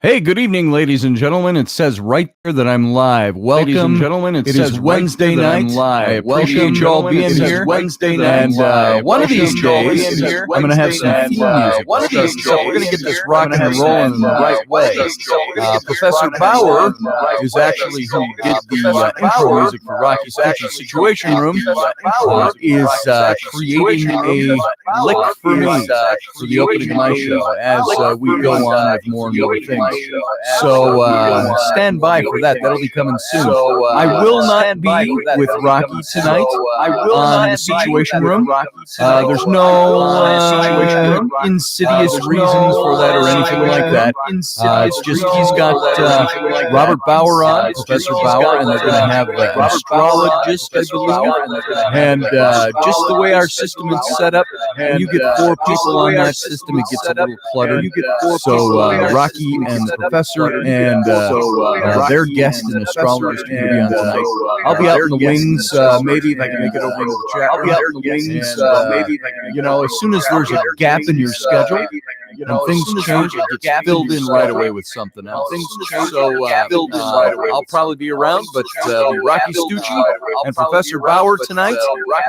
Hey, good evening, ladies and gentlemen. It says right there that I'm live. Welcome, ladies and gentlemen. It says Wednesday night. I'm live. I appreciate you all being here. Wednesday night, and one of these days, I'm going to have some theme music. One of these days, we're going to get this rocking and rolling in the right way. Professor Bauer is actually who did the intro music for Rocky Stucci's Situation Room. Is creating a lick for me for the opening of my show as we go on with more and more things. So stand by for that. That'll be coming soon. I will not be with Rocky tonight on the Situation Room. There's no insidious reasons for that or anything like that. It's just he's got Robert Bauer on, Professor Bauer, and they're going to have an astrologist, I believe. And just the way our system is set up, when you get four people on that system, it gets a little cluttered. So Rocky and the professor and their guest and astrologist are going to be on tonight. I'll be out in the wings, maybe if I can make it over into the chat room. I'll be out in the wings, maybe if I can. You know, as soon as there's a gap in your schedule, and things change, it gets filled in right away with something else. So I'll probably be around, but Rocky Stucci and Professor Bauer tonight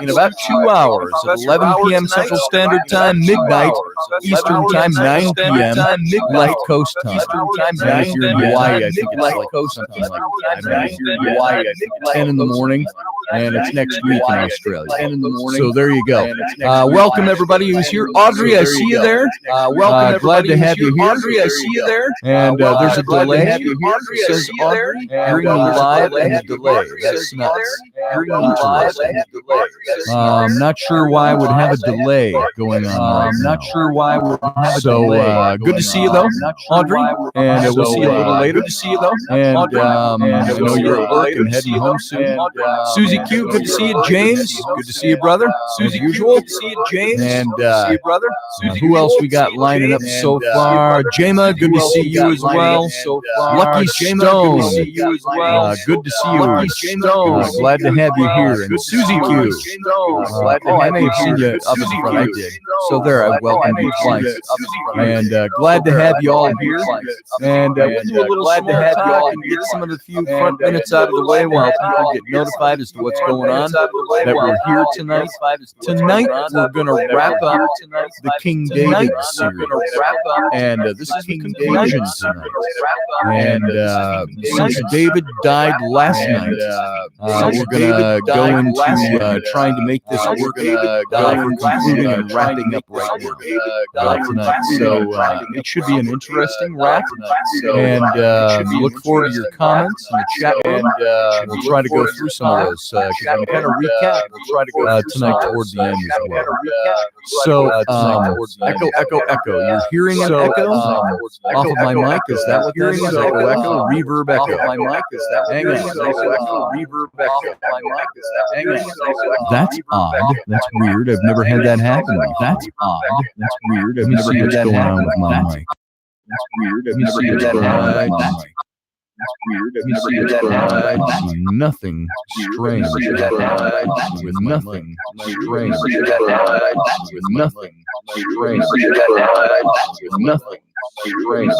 in about 2 hours at 11 p.m. Central Standard Time, midnight Eastern Time, 9 p.m. Left Coast Time. And if you're in Hawaii, I think it's like something like that. I don't know. If you're in Hawaii, I think it's 10 in the morning, and it's next week in Australia. 10 in the morning. So there you go. Welcome everybody who's here. Audrey, I see you there. Glad to have you here. Audrey, I see you there. And there's a delay. It says Audrey, hearing me live and a delay. That's nuts. I'm not sure why I would have a delay going on. I'm not sure why I would have a delay. So good to see you though, Audrey. And we'll see you a little later. Good to see you though. And I know you're at work and heading home soon. Susie Q, good to see you. James, good to see you, brother. Susie, usual. Good to see you, James. And see you, brother. Who else we got lining up so far? Jama, good to see you as well. Lucky Stone, good to see you. Lucky Stone, glad to have you here. And Susie Q, glad to have you. Seen you up in front. I did. So there, I welcomed you twice. And glad to have you all here. And we'll do a little glad to have you all and get some of the few front minutes out of the way while people get notified as to what's going on. That we're here tonight. Tonight we're going to wrap up the King David series. And this is the conclusion tonight. And since David died last night, we're going to go into trying to make this work for concluding and wrapping up right now tonight. So it should be an interesting wrap. And look forward to your comments in the chat room. And we'll try to go through some of those. I'm kind of recap. We'll try to go tonight towards the end as well. So echo. You're hearing an echo off of my mic? Is that what that is? Echo, reverb echo. My mic is that? Hang on. Reverb echo. My mic is that? Hang on. That's odd. That's weird. I've never had that happen. That's odd. That's weird. I've never had that happen with my mic. That's weird. I've never had that happen with my mic. That's weird. I've never had that happen. Nothing strange. With nothing strange. With nothing strange. With nothing strange. With nothing strange.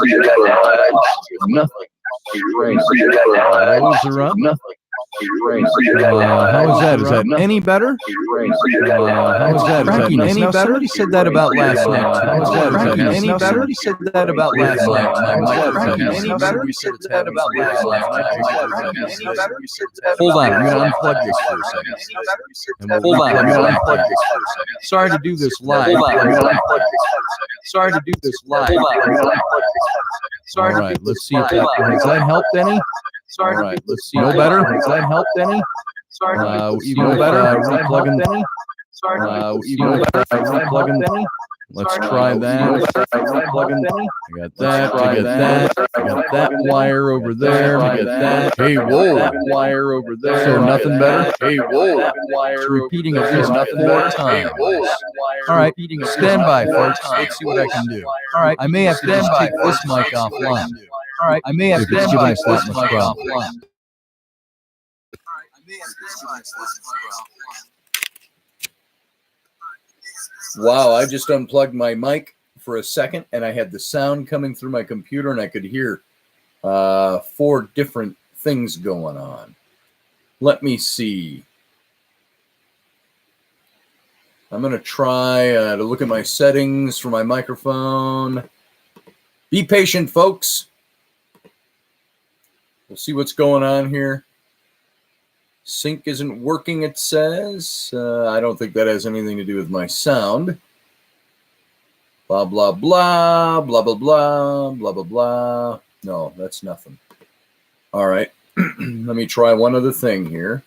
Those are up. Nothing. How is that? Is that any better? How is that? Is that any better? Somebody said that about last night. How is that? Is that any better? Somebody said that about last night. Any better? We said that about last night. Hold on, I'm going to unplug this for a second. Hold on, I'm going to unplug this for a second. Sorry to do this live. Hold on, I'm going to unplug this for a second. Sorry to do this live. Hold on, I'm going to unplug this for a second. Sorry. All right, let's see if that has that helped any. Sorry. All right, let's see. No better? Has that helped any? Sorry. Even better? Replugging any? Sorry. Even better? Replugging any? Let's try that. Replugging any? I got that. I got that. I got that wire over there. I got that. Hey, whoa! That wire over there. So nothing better. Hey, whoa! That wire. It's repeating at least nothing more times. All right. Stand by, folks. Let's see what I can do. All right. I may have to just take this mic offline. All right, I may have to give us this much offline. Wow, I just unplugged my mic for a second, and I had the sound coming through my computer, and I could hear 4 different things going on. Let me see. I'm going to try to look at my settings for my microphone. Be patient, folks. We'll see what's going on here. Sync isn't working, it says. I don't think that has anything to do with my sound. Blah, blah, blah, blah, blah, blah, blah, blah, blah. No, that's nothing. All right. Let me try one other thing here.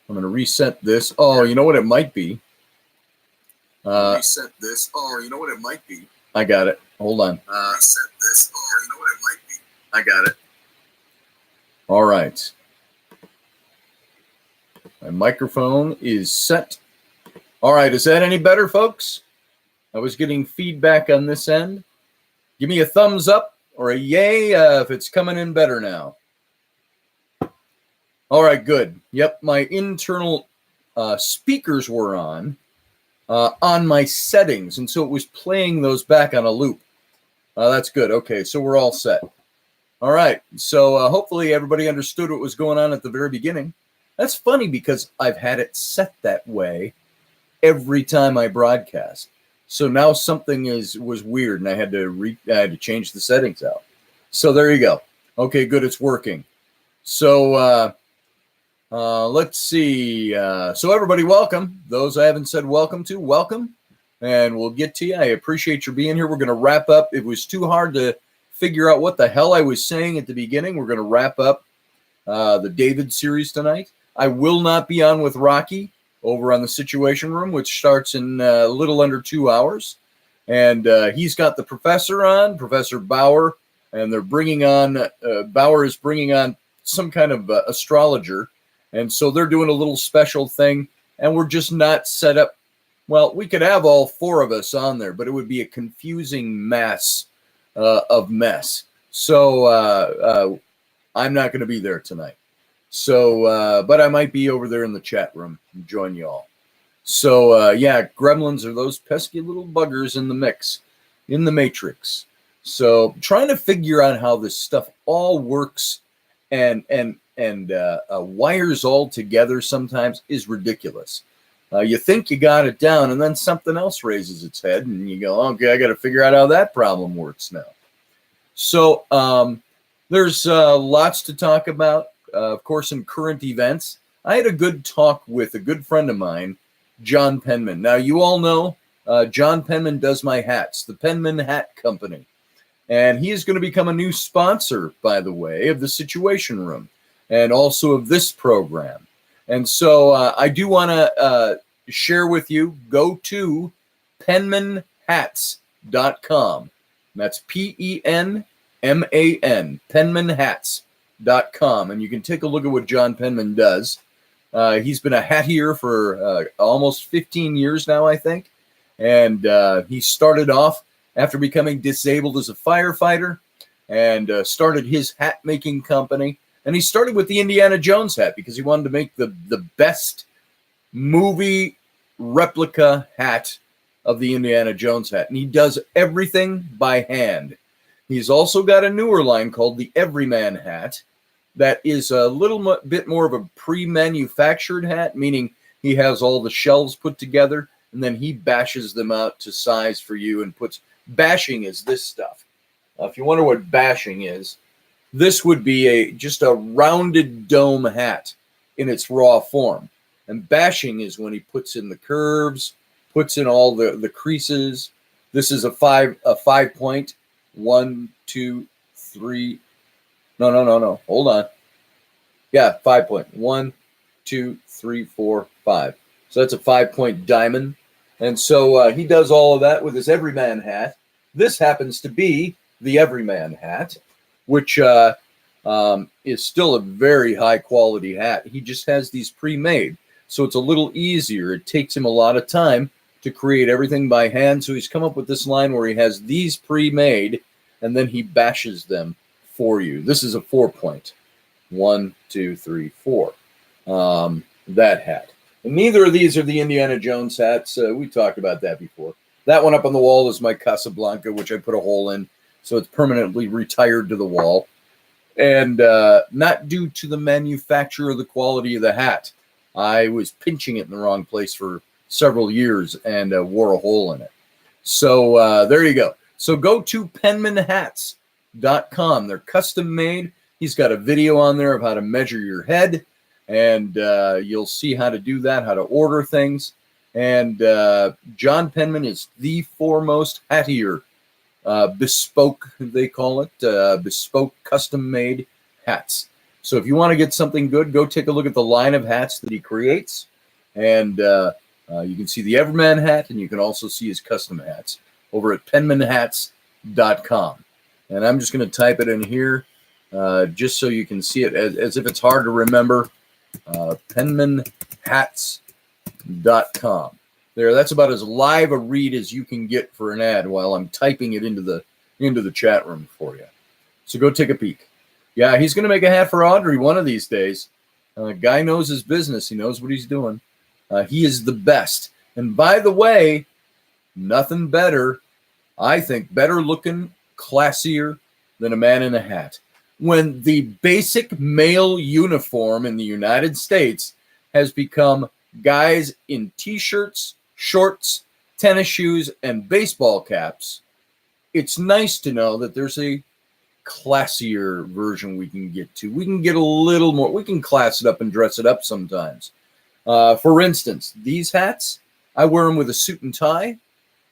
I'm going to reset this. Oh, you know what it might be? Reset this. Oh, you know what it might be? I got it. Hold on. Reset this. Oh, you know what it might be? I got it. All right. My microphone is set. All right. Is that any better, folks? I was getting feedback on this end. Give me a thumbs up or a yay if it's coming in better now. All right, good. Yep, my internal speakers were on my settings, and so it was playing those back on a loop. That's good. Okay, so we're all set. All right, so hopefully everybody understood what was going on at the very beginning. That's funny because I've had it set that way every time I broadcast. So now something was weird, and I had to change the settings out. So there you go. Okay, good. It's working. So let's see. So everybody, welcome. Those I haven't said welcome to, welcome. And we'll get to you. I appreciate your being here. We're going to wrap up. It was too hard to figure out what the hell I was saying at the beginning. We're going to wrap up the David series tonight. I will not be on with Rocky over on the Situation Room, which starts in a little under 2 hours. And he's got the professor on, Professor Bauer, and they're bringing on, Bauer is bringing on some kind of astrologer. And so they're doing a little special thing, and we're just not set up. Well, we could have all 4 of us on there, but it would be a confusing mess of mess. So I'm not going to be there tonight. So, but I might be over there in the chat room and join you all. So, yeah, gremlins are those pesky little buggers in the mix, in the matrix. So trying to figure out how this stuff all works and wires all together sometimes is ridiculous. You think you got it down, and then something else raises its head, and you go, okay, I got to figure out how that problem works now. So there's lots to talk about. Of course, in current events, I had a good talk with a good friend of mine, John Penman. Now, you all know John Penman does my hats, the Penman Hat Company. And he is going to become a new sponsor, by the way, of the Situation Room and also of this program. And so I do want to share with you, go to penmanhats.com. That's Penman, penmanhats.com. And you can take a look at what John Penman does. He's been a hattier for almost 15 years now, I think. And he started off after becoming disabled as a firefighter and started his hat making company. And he started with the Indiana Jones hat because he wanted to make the best movie replica hat of the Indiana Jones hat. And he does everything by hand. He's also got a newer line called the Everyman Hat that is a little bit more of a pre-manufactured hat, meaning he has all the shelves put together and then he bashes them out to size for you and puts... Bashing is this stuff. If you wonder what bashing is, this would be just a rounded dome hat in its raw form. And bashing is when he puts in the curves, puts in all the creases. This is a 5 point. 1, 2, 3. No. Hold on. Yeah, 5 point. 1, 2, 3, 4, 5. So that's a 5 point diamond. And so he does all of that with his Everyman hat. This happens to be the Everyman hat, which is still a very high quality hat. He just has these pre-made. So it's a little easier. It takes him a lot of time to create everything by hand. So he's come up with this line where he has these pre-made and then he bashes them for you. This is a 4 point. 1, 2, 3, 4. That hat. And neither of these are the Indiana Jones hats. We talked about that before. That one up on the wall is my Casablanca, which I put a hole in, so it's permanently retired to the wall. And not due to the manufacture or the quality of the hat. I was pinching it in the wrong place for several years and wore a hole in it. So there you go. So go to penmanhats.com. They're custom made. He's got a video on there of how to measure your head, and you'll see how to do that, how to order things. And John Penman is the foremost hattier. Bespoke, they call it, bespoke custom-made hats. So if you want to get something good, go take a look at the line of hats that he creates. And you can see the Everyman hat, and you can also see his custom hats over at penmanhats.com. And I'm just going to type it in here just so you can see it as if it's hard to remember. penmanhats.com. There, that's about as live a read as you can get for an ad while I'm typing it into the chat room for you. So go take a peek. Yeah, he's going to make a hat for Audrey one of these days. Guy knows his business. He knows what he's doing. He is the best. And by the way, nothing better, I think, better looking, classier than a man in a hat. When the basic male uniform in the United States has become guys in T-shirts, shorts, tennis shoes, and baseball caps, it's nice to know that there's a classier version we can get to. We can get a little more. We can class it up and dress it up sometimes. For instance, these hats, I wear them with a suit and tie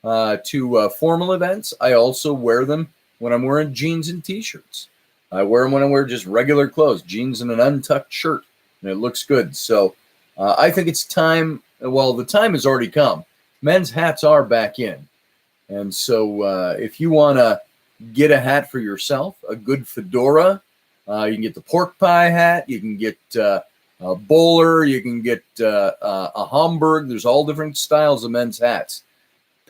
to formal events. I also wear them when I'm wearing jeans and T-shirts. I wear them when I wear just regular clothes, jeans and an untucked shirt, and it looks good. So I think it's time. Well, the time has already come. Men's hats are back in. And so if you want to get a hat for yourself, a good fedora, you can get the pork pie hat, you can get a bowler, you can get a Homburg. There's all different styles of men's hats.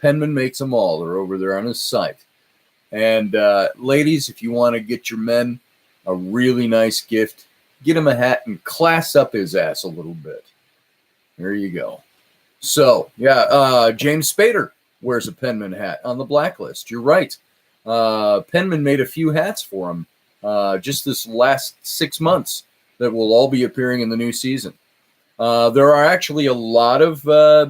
Penman makes them all. They're over there on his site. And ladies, if you want to get your men a really nice gift, get him a hat and class up his ass a little bit. There you go. So, yeah, James Spader wears a Penman hat on the blacklist. You're right. Penman made a few hats for him just this last 6 months that will all be appearing in the new season. There are actually a lot of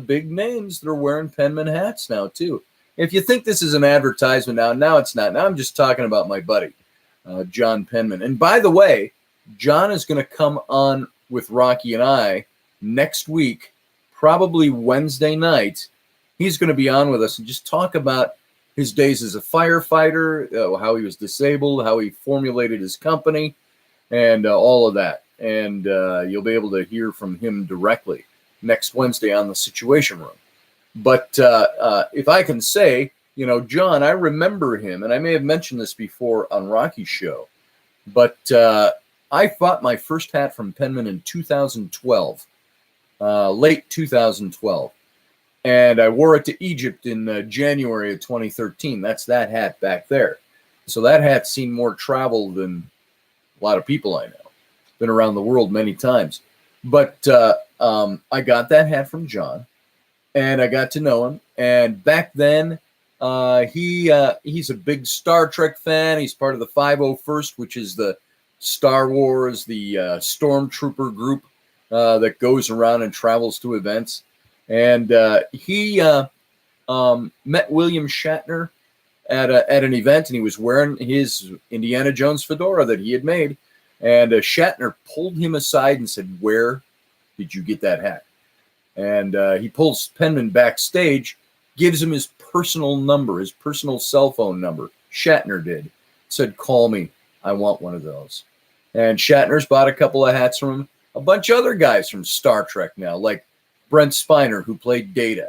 big names that are wearing Penman hats now, too. If you think this is an advertisement now it's not. Now I'm just talking about my buddy, John Penman. And by the way, John is going to come on with Rocky and I next week, probably Wednesday night. He's going to be on with us and just talk about his days as a firefighter, how he was disabled, how he formulated his company, and all of that. And you'll be able to hear from him directly next Wednesday on the Situation Room. But if I can say, John, I remember him, and I may have mentioned this before on Rocky's show, but I bought my first hat from Penman in 2012. Late 2012, and I wore it to Egypt in January of 2013. That's that hat back there. So that hat's seen more travel than a lot of people I know. Been around the world many times. But I got that hat from John, and I got to know him. And back then, he's a big Star Trek fan. He's part of the 501st, which is the Star Wars, the Stormtrooper group that goes around and travels to events. And he met William Shatner at an event, and he was wearing his Indiana Jones fedora that he had made. And Shatner pulled him aside and said, "Where did you get that hat?" And he pulls Penman backstage, gives him his personal number, his personal cell phone number. Shatner did. Said, "Call me. I want one of those." And Shatner's bought a couple of hats from him. A bunch of other guys from Star Trek now, like Brent Spiner, who played Data.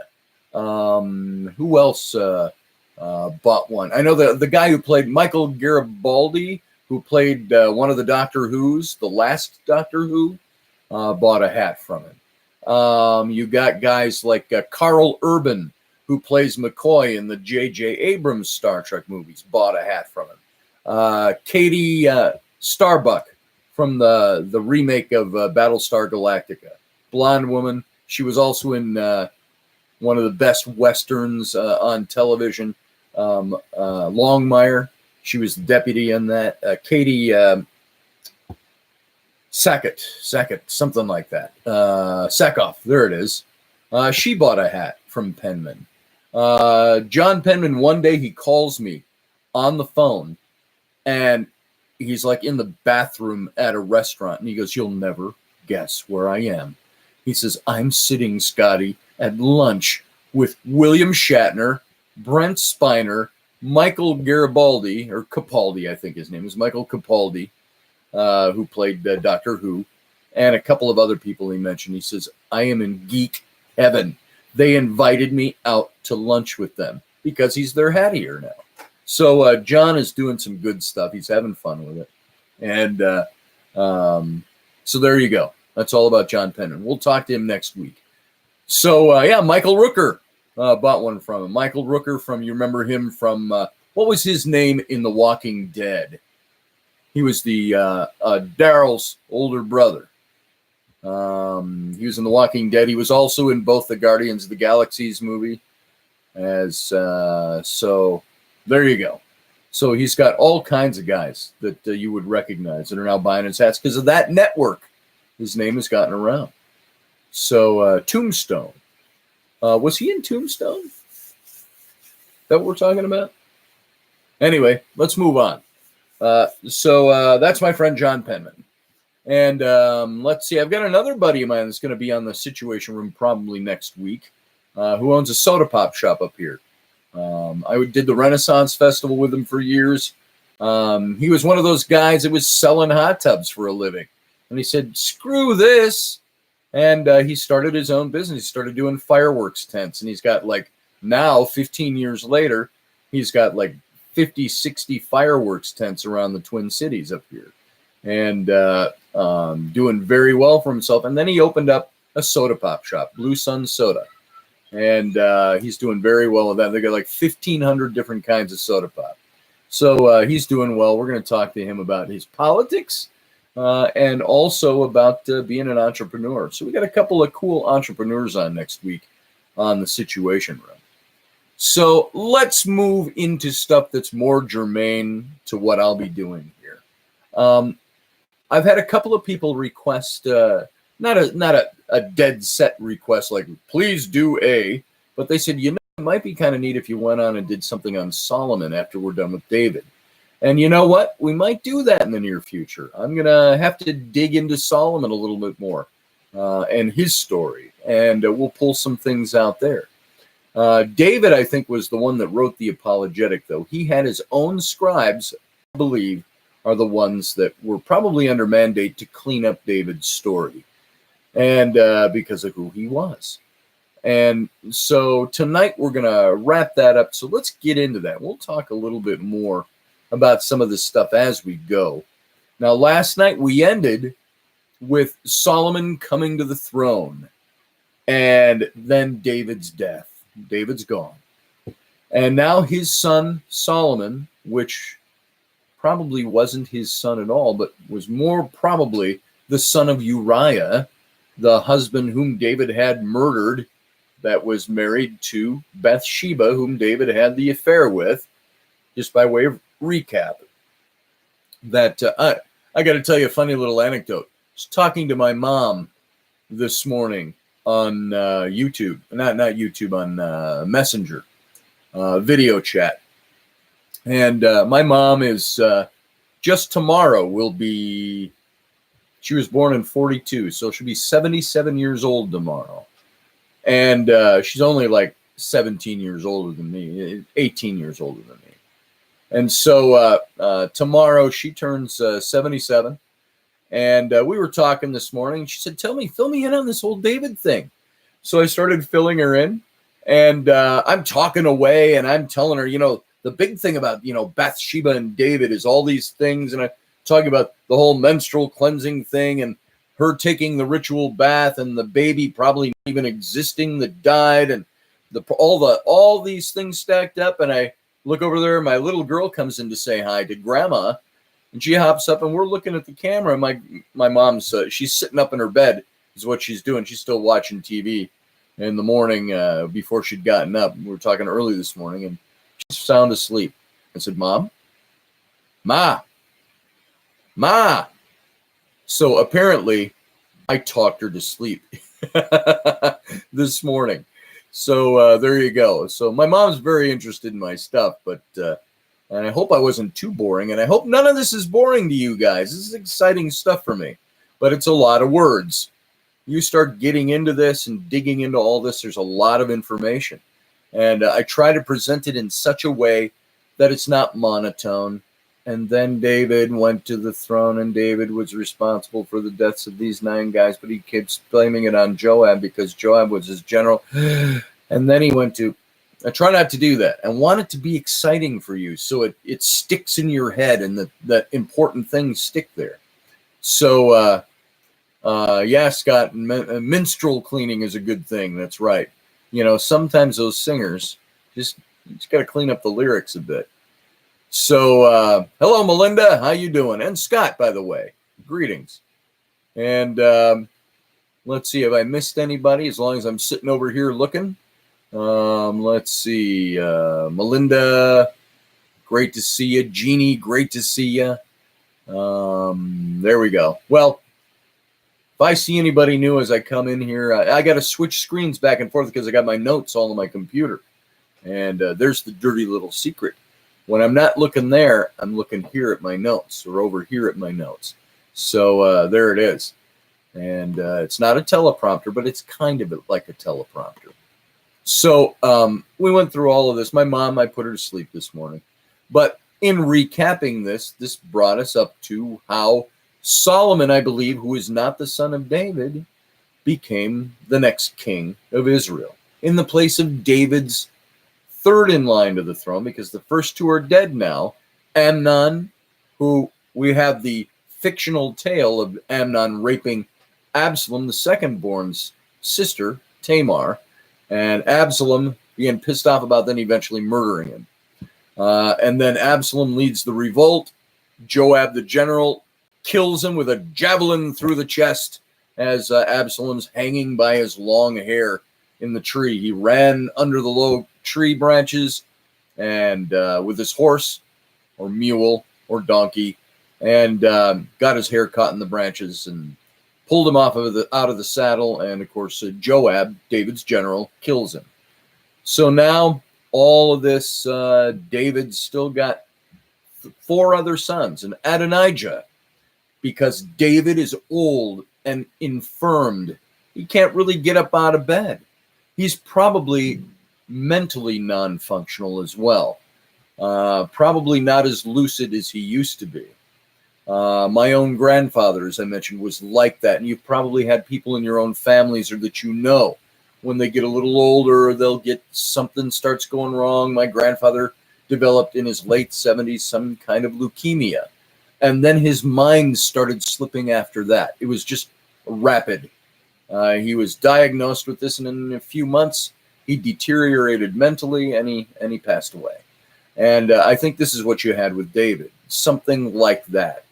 Who else bought one? I know the guy who played Michael Garibaldi, who played one of the Doctor Who's, the last Doctor Who, bought a hat from him. You got guys like Carl Urban, who plays McCoy in the J.J. Abrams Star Trek movies, bought a hat from him. Katie Starbuck, from the remake of Battlestar Galactica. Blonde woman. She was also in one of the best westerns on television. Longmire, she was the deputy in that. Katie Sackett, something like that. Sackhoff, there it is. She bought a hat from Penman. John Penman, one day he calls me on the phone, and he's like in the bathroom at a restaurant, and he goes, "You'll never guess where I am." He says, "I'm sitting, Scotty, at lunch with William Shatner, Brent Spiner, Michael Garibaldi, or Capaldi, I think his name is Michael Capaldi, who played Doctor Who, and a couple of other people he mentioned." He says, "I am in geek heaven. They invited me out to lunch with them," because he's their hat eater now. So John is doing some good stuff. He's having fun with it. And so there you go. That's all about John Penman. We'll talk to him next week. So, yeah, Michael Rooker bought one from him. Michael Rooker from, you remember him from, what was his name in The Walking Dead? He was the Daryl's older brother. He was in The Walking Dead. He was also in both the Guardians of the Galaxies movie. So there you go. So he's got all kinds of guys that you would recognize that are now buying his hats because of that network. His name has gotten around. So Tombstone. Was he in Tombstone? Is that what we're talking about? Anyway, let's move on. So that's my friend John Penman. And let's see, I've got another buddy of mine that's going to be on the Situation Room probably next week, who owns a soda pop shop up here. I did the Renaissance Festival with him for years. He was one of those guys that was selling hot tubs for a living. And he said, "Screw this." And he started his own business. He started doing fireworks tents. And he's got like now, 15 years later, he's got like 50, 60 fireworks tents around the Twin Cities up here. And doing very well for himself. And then he opened up a soda pop shop, Blue Sun Soda. And he's doing very well with that. They got like 1,500 different kinds of soda pop. So he's doing well. We're going to talk to him about his politics and also about being an entrepreneur. So we got a couple of cool entrepreneurs on next week on the Situation Room. So let's move into stuff that's more germane to what I'll be doing here. I've had a couple of people request, not a dead set request like, please do a, but they said, you know, it might be kind of neat if you went on and did something on Solomon after we're done with David. And you know what? We might do that in the near future. I'm going to have to dig into Solomon a little bit more and his story, and we'll pull some things out there. David, I think, was the one that wrote the apologetic, though. He had his own scribes, I believe, are the ones that were probably under mandate to clean up David's story, and because of who he was. And so tonight we're going to wrap that up. So let's get into that. We'll talk a little bit more about some of this stuff as we go. Now, last night we ended with Solomon coming to the throne and then David's death. David's gone. And now his son Solomon, which probably wasn't his son at all, but was more probably the son of Uriah, the husband whom David had murdered, that was married to Bathsheba, whom David had the affair with. Just by way of recap, that I got to tell you a funny little anecdote. I was talking to my mom this morning on YouTube, not YouTube, on Messenger, video chat. And my mom is just tomorrow will be, she was born in 42, so she'll be 77 years old tomorrow. And she's only like 17 years older than me, 18 years older than me. And so tomorrow she turns 77. And we were talking this morning. She said, fill me in on this whole David thing. So I started filling her in. And I'm talking away and I'm telling her, you know, the big thing about, you know, Bathsheba and David is all these things. And I'm talking about the whole menstrual cleansing thing and her taking the ritual bath and the baby probably not even existing that died and all these things stacked up. And I look over there, my little girl comes in to say hi to Grandma, and she hops up and we're looking at the camera. My mom's she's sitting up in her bed is what she's doing. She's still watching TV. in the morning before she'd gotten up. We were talking early this morning, and she's sound asleep. I said, "Mom, Ma." So apparently, I talked her to sleep this morning. So there you go. So my mom's very interested in my stuff, but and I hope I wasn't too boring, and I hope none of this is boring to you guys. This is exciting stuff for me, but it's a lot of words. You start getting into this and digging into all this, there's a lot of information. And I try to present it in such a way that it's not monotone. And then David went to the throne, and David was responsible for the deaths of these 9 guys, but he keeps blaming it on Joab because Joab was his general. And then he went to, I try not to do that. I want it to be exciting for you so it sticks in your head and that important things stick there. So, yeah, Scott, minstrel cleaning is a good thing. That's right. You know, sometimes those singers just got to clean up the lyrics a bit. So, hello, Melinda. How you doing? And Scott, by the way, greetings. And let's see, have I missed anybody? As long as I'm sitting over here looking. Let's see. Melinda, great to see you. Jeannie, great to see you. There we go. Well, if I see anybody new as I come in here, I got to switch screens back and forth because I got my notes all on my computer. And there's the dirty little secret. When I'm not looking there, I'm looking here at my notes or over here at my notes. So there it is. And it's not a teleprompter, but it's kind of like a teleprompter. So we went through all of this. My mom, I put her to sleep this morning. But in recapping this brought us up to how Solomon, I believe, who is not the son of David, became the next king of Israel in the place of David's third in line to the throne, because the first 2 are dead now. Amnon, who we have the fictional tale of Amnon raping Absalom, the second-born's sister, Tamar, and Absalom being pissed off about then eventually murdering him. And then Absalom leads the revolt. Joab, the general, kills him with a javelin through the chest as Absalom's hanging by his long hair in the tree. He ran under the low tree branches and with his horse or mule or donkey, and got his hair caught in the branches and pulled him out of the saddle. And of course, Joab, David's general, kills him. So now all of this, David's still got 4 other sons, and Adonijah, because David is old and infirmed. He can't really get up out of bed. He's probably mentally non-functional as well. Probably not as lucid as he used to be. My own grandfather, as I mentioned, was like that. And you've probably had people in your own families or that you know, when they get a little older, they'll get something starts going wrong. My grandfather developed in his late 70s some kind of leukemia. And then his mind started slipping after that. It was just rapid. He was diagnosed with this, and in a few months, he deteriorated mentally, and he passed away. And I think this is what you had with David, something like that.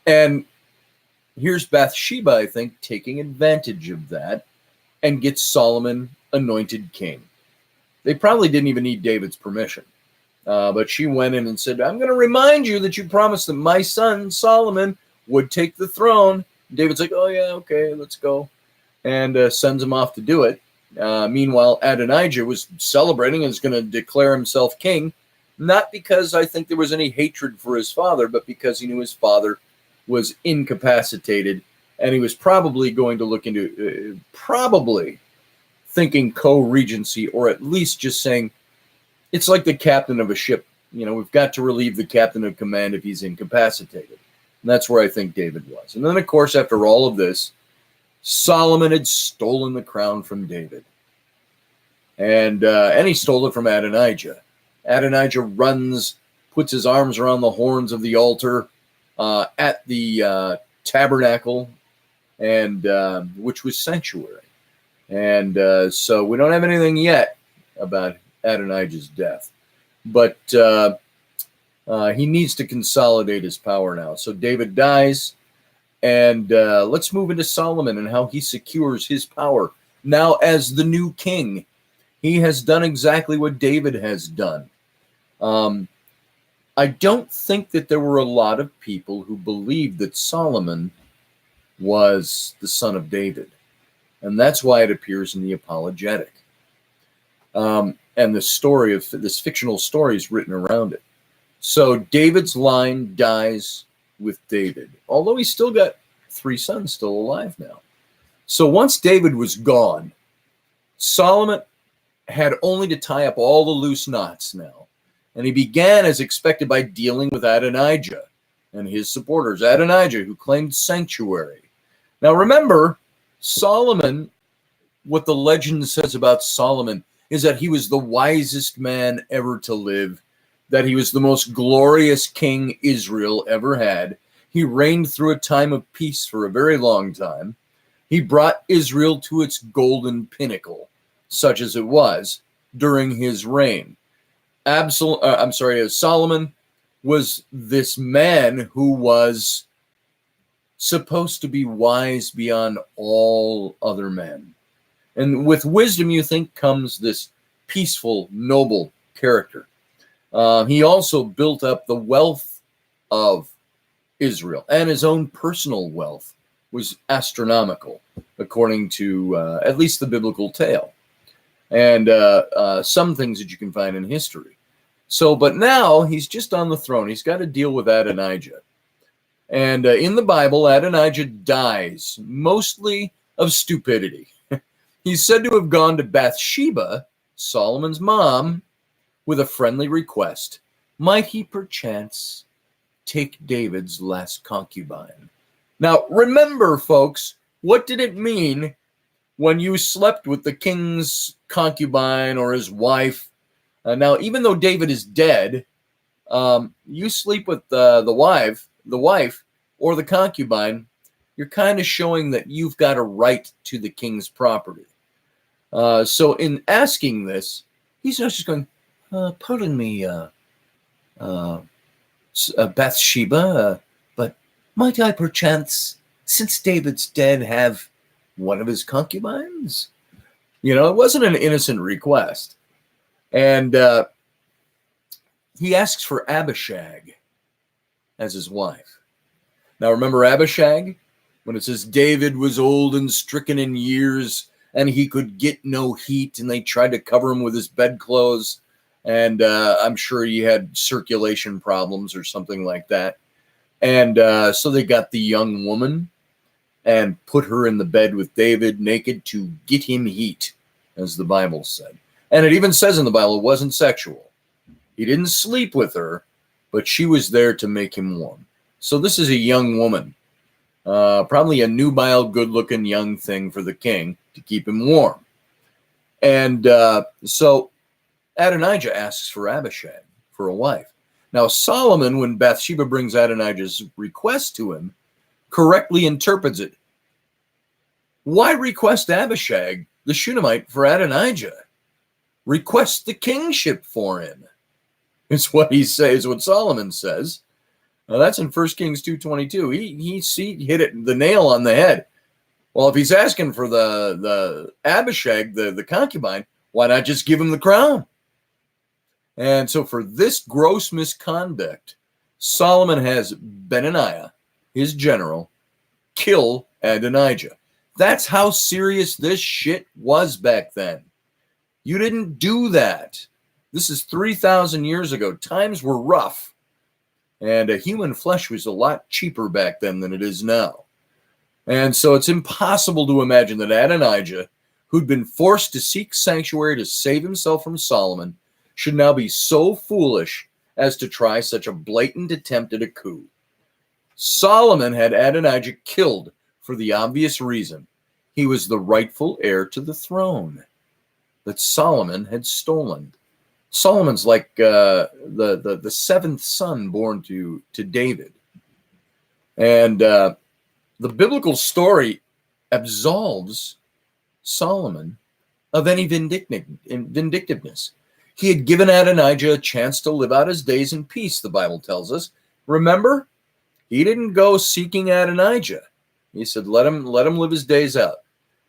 And here's Bathsheba, I think, taking advantage of that and gets Solomon anointed king. They probably didn't even need David's permission. But she went in and said, I'm going to remind you that you promised that my son, Solomon, would take the throne. David's like, oh, yeah, okay, let's go. And sends him off to do it. Meanwhile, Adonijah was celebrating and is going to declare himself king, not because I think there was any hatred for his father, but because he knew his father was incapacitated, and he was probably going to look into, probably thinking co-regency, or at least just saying, it's like the captain of a ship. You know, we've got to relieve the captain of command if he's incapacitated. And that's where I think David was. And then, of course, after all of this, Solomon had stolen the crown from David. And he stole it from Adonijah. Adonijah runs, puts his arms around the horns of the altar at the tabernacle, and which was sanctuary. And so we don't have anything yet about Adonijah's death. But he needs to consolidate his power now. So David dies, and let's move into Solomon and how he secures his power now as the new king. He has done exactly what David has done. I don't think that there were a lot of people who believed that Solomon was the son of David. And that's why it appears in the apologetic. And the story of this fictional story is written around it. So David's line dies with David, although he's still got 3 sons still alive now. So once David was gone, Solomon had only to tie up all the loose knots now. And he began, as expected, by dealing with Adonijah and his supporters. Adonijah, who claimed sanctuary. Now remember, Solomon, what the legend says about Solomon is that he was the wisest man ever to live, that he was the most glorious king Israel ever had. He reigned through a time of peace for a very long time. He brought Israel to its golden pinnacle, such as it was during his reign. Solomon was this man who was supposed to be wise beyond all other men. And with wisdom, you think, comes this peaceful, noble character. He also built up the wealth of Israel, and his own personal wealth was astronomical, according to at least the biblical tale, and some things that you can find in history. So, but now he's just on the throne. He's got to deal with Adonijah. And in the Bible, Adonijah dies, mostly of stupidity. He's said to have gone to Bathsheba, Solomon's mom, with a friendly request. Might he perchance take David's last concubine? Now, remember, folks, what did it mean when you slept with the king's concubine or his wife? Now, even though David is dead, you sleep with the wife or the concubine, you're kind of showing that you've got a right to the king's property. So in asking this, he's not just going, pardon me, Bathsheba, but might I perchance, since David's dead, have one of his concubines? You know, it wasn't an innocent request. And he asks for Abishag as his wife. Now, remember Abishag? When it says David was old and stricken in years, and he could get no heat, and they tried to cover him with his bedclothes, and I'm sure he had circulation problems or something like that. And so they got the young woman and put her in the bed with David naked to get him heat, as the Bible said. And it even says in the Bible it wasn't sexual. He didn't sleep with her, but she was there to make him warm. So this is a young woman, probably a nubile, good-looking young thing for the king to keep him warm. And so Adonijah asks for Abishag, for a wife. Now Solomon, when Bathsheba brings Adonijah's request to him, correctly interprets it. Why request Abishag, the Shunammite, for Adonijah? Request the kingship for him. It's what he says, what Solomon says. Now that's in 1 Kings 2:22. He hit it the nail on the head. Well, if he's asking for the Abishag, the concubine, why not just give him the crown? And so for this gross misconduct, Solomon has Benaiah, his general, kill Adonijah. That's how serious this shit was back then. You didn't do that. This is 3,000 years ago. Times were rough. And human flesh was a lot cheaper back then than it is now. And so it's impossible to imagine that Adonijah, who'd been forced to seek sanctuary to save himself from Solomon, should now be so foolish as to try such a blatant attempt at a coup. Solomon had Adonijah killed for the obvious reason. He was the rightful heir to the throne that Solomon had stolen. Solomon's like the seventh son born to David. And the biblical story absolves Solomon of any vindictiveness. He had given Adonijah a chance to live out his days in peace, the Bible tells us. Remember, he didn't go seeking Adonijah. He said, let him live his days out.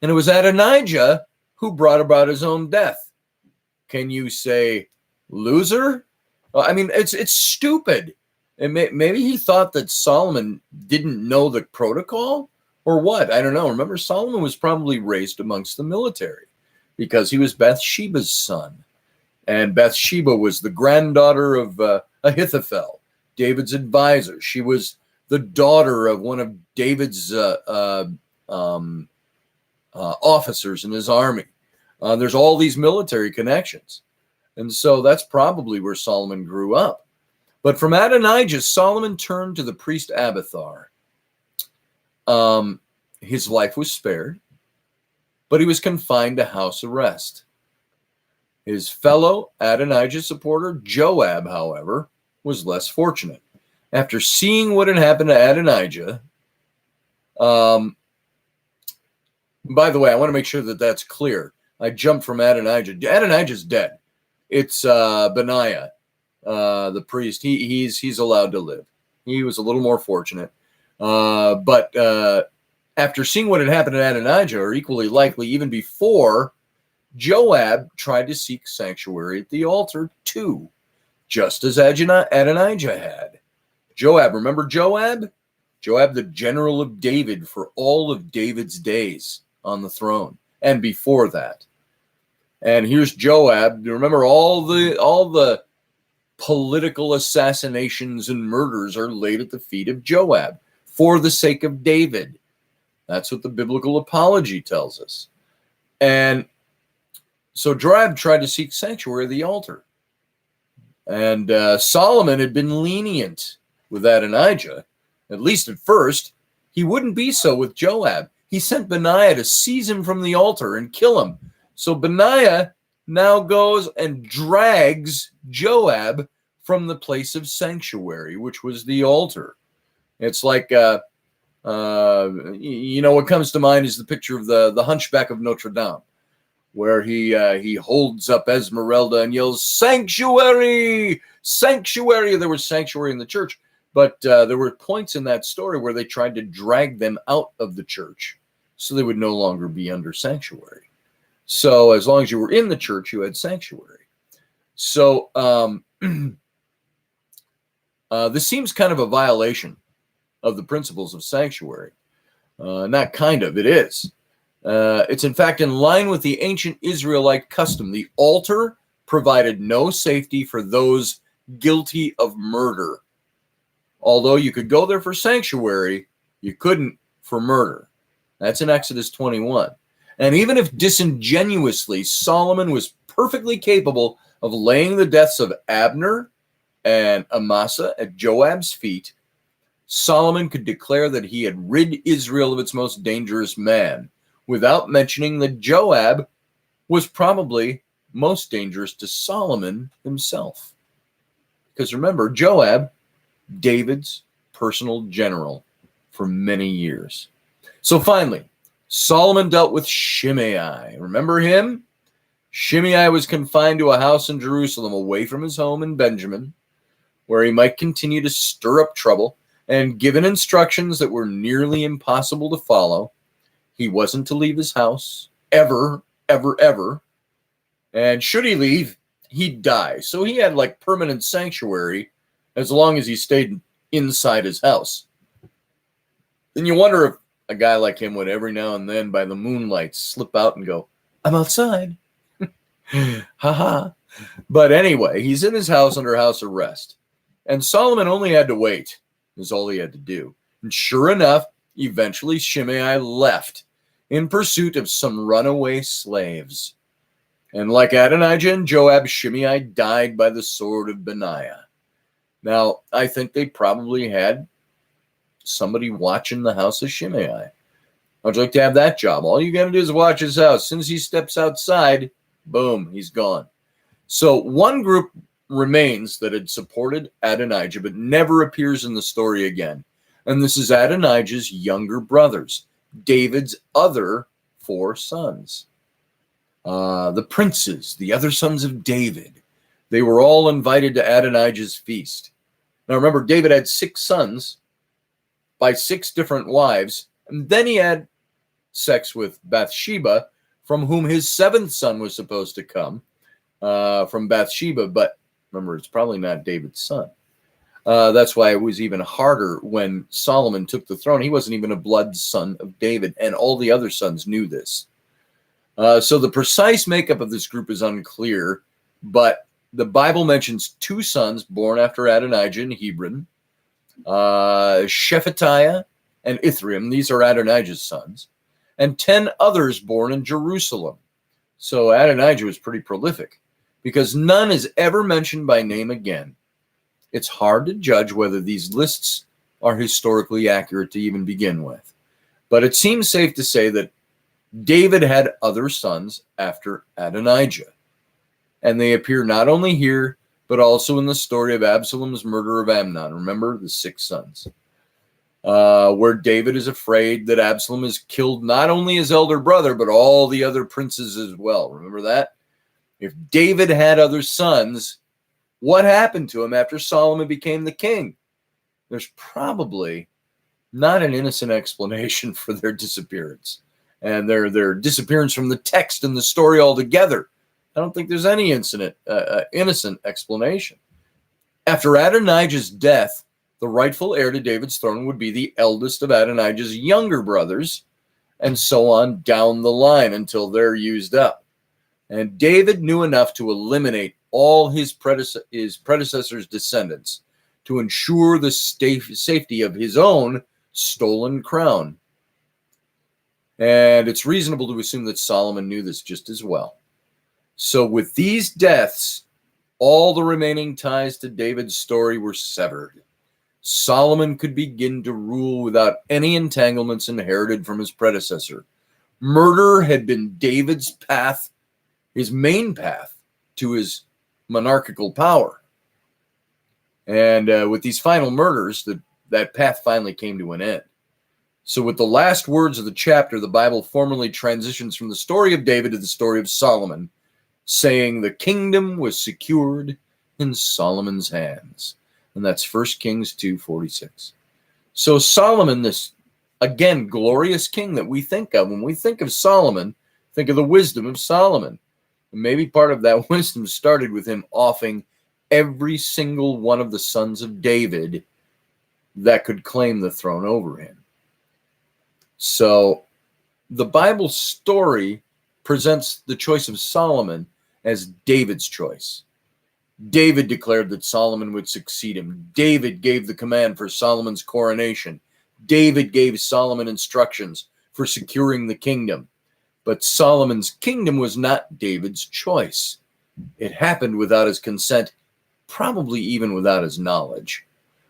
And it was Adonijah who brought about his own death. Can you say loser? Well, I mean, it's stupid. And maybe he thought that Solomon didn't know the protocol or what? I don't know. Remember, Solomon was probably raised amongst the military because he was Bathsheba's son. And Bathsheba was the granddaughter of Ahithophel, David's advisor. She was the daughter of one of David's officers in his army. There's all these military connections. And so that's probably where Solomon grew up. But from Adonijah, Solomon turned to the priest Abiathar. His life was spared, but he was confined to house arrest. His fellow Adonijah supporter, Joab, however, was less fortunate. After seeing what had happened to Adonijah, by the way, I want to make sure that that's clear. I jumped from Adonijah. Adonijah's dead. It's Benaiah, the priest. He's allowed to live. He was a little more fortunate. But after seeing what had happened to Adonijah, or equally likely even before, Joab tried to seek sanctuary at the altar too, just as Adonijah had. Joab, remember Joab? Joab, the general of David for all of David's days on the throne and before that. And here's Joab. Remember, all the political assassinations and murders are laid at the feet of Joab for the sake of David. That's what the biblical apology tells us. And so Joab tried to seek sanctuary at the altar. And Solomon had been lenient with Adonijah, at least at first. He wouldn't be so with Joab. He sent Benaiah to seize him from the altar and kill him. So Benaiah now goes and drags Joab from the place of sanctuary, which was the altar. It's like, what comes to mind is the picture of the Hunchback of Notre Dame, where he holds up Esmeralda and yells, "Sanctuary! Sanctuary!" There was sanctuary in the church, but there were points in that story where they tried to drag them out of the church so they would no longer be under sanctuary. So as long as you were in the church, you had sanctuary. So this seems kind of a violation of the principles of sanctuary. Not kind of, it is. It's in fact in line with the ancient Israelite custom. The altar provided no safety for those guilty of murder. Although you could go there for sanctuary, you couldn't for murder. That's in Exodus 21. And even if disingenuously, Solomon was perfectly capable of laying the deaths of Abner and Amasa at Joab's feet, Solomon could declare that he had rid Israel of its most dangerous man, without mentioning that Joab was probably most dangerous to Solomon himself. Because remember, Joab, David's personal general for many years. So finally, Solomon dealt with Shimei. Remember him? Shimei was confined to a house in Jerusalem away from his home in Benjamin, where he might continue to stir up trouble, and given instructions that were nearly impossible to follow. He wasn't to leave his house ever, ever, ever. And should he leave, he'd die. So he had like permanent sanctuary as long as he stayed inside his house. Then you wonder if a guy like him would every now and then by the moonlight slip out and go, "I'm outside." Ha. But anyway, he's in his house under house arrest. And Solomon only had to wait, is all he had to do. And sure enough, eventually Shimei left in pursuit of some runaway slaves. And like Adonijah and Joab, Shimei died by the sword of Benaiah. Now, I think they probably had somebody watching the house of Shimei. How'd you like to have that job? All you got to do is watch his house. As soon as he steps outside, boom, he's gone. So one group remains that had supported Adonijah, but never appears in the story again. And this is Adonijah's younger brothers, David's other 4 sons. The princes, the other sons of David, they were all invited to Adonijah's feast. Now remember, David had 6 sons by 6 different wives, and then he had sex with Bathsheba, from whom his seventh son was supposed to come from Bathsheba. But remember, it's probably not David's son. That's why it was even harder when Solomon took the throne. He wasn't even a blood son of David, and all the other sons knew this. So the precise makeup of this group is unclear, but the Bible mentions 2 sons born after Adonijah in Hebron, Shephatiah and Ithream. These are Adonijah's sons, and 10 others born in Jerusalem. So Adonijah was pretty prolific, because none is ever mentioned by name again. It's hard to judge whether these lists are historically accurate to even begin with. But it seems safe to say that David had other sons after Adonijah. And they appear not only here, but also in the story of Absalom's murder of Amnon. Remember, the 6 sons. Where David is afraid that Absalom has killed not only his elder brother, but all the other princes as well. Remember that? If David had other sons, what happened to him after Solomon became the king? There's probably not an innocent explanation for their disappearance and their disappearance from the text and the story altogether. I don't think there's any innocent explanation. After Adonijah's death, the rightful heir to David's throne would be the eldest of Adonijah's younger brothers, and so on down the line until they're used up. And David knew enough to eliminate all his predecessors' descendants to ensure the safety of his own stolen crown. And it's reasonable to assume that Solomon knew this just as well. So with these deaths, all the remaining ties to David's story were severed. Solomon could begin to rule without any entanglements inherited from his predecessor. Murder had been David's path, his main path to his monarchical power. And with these final murders, that path finally came to an end. So with the last words of the chapter, the Bible formally transitions from the story of David to the story of Solomon, saying the kingdom was secured in Solomon's hands. And that's 1 Kings 2:46. So Solomon, this, again, glorious king that we think of, when we think of Solomon, think of the wisdom of Solomon. And maybe part of that wisdom started with him offing every single one of the sons of David that could claim the throne over him. So the Bible story presents the choice of Solomon as David's choice. David declared that Solomon would succeed him. David gave the command for Solomon's coronation. David gave Solomon instructions for securing the kingdom. But Solomon's kingdom was not David's choice. It happened without his consent, probably even without his knowledge.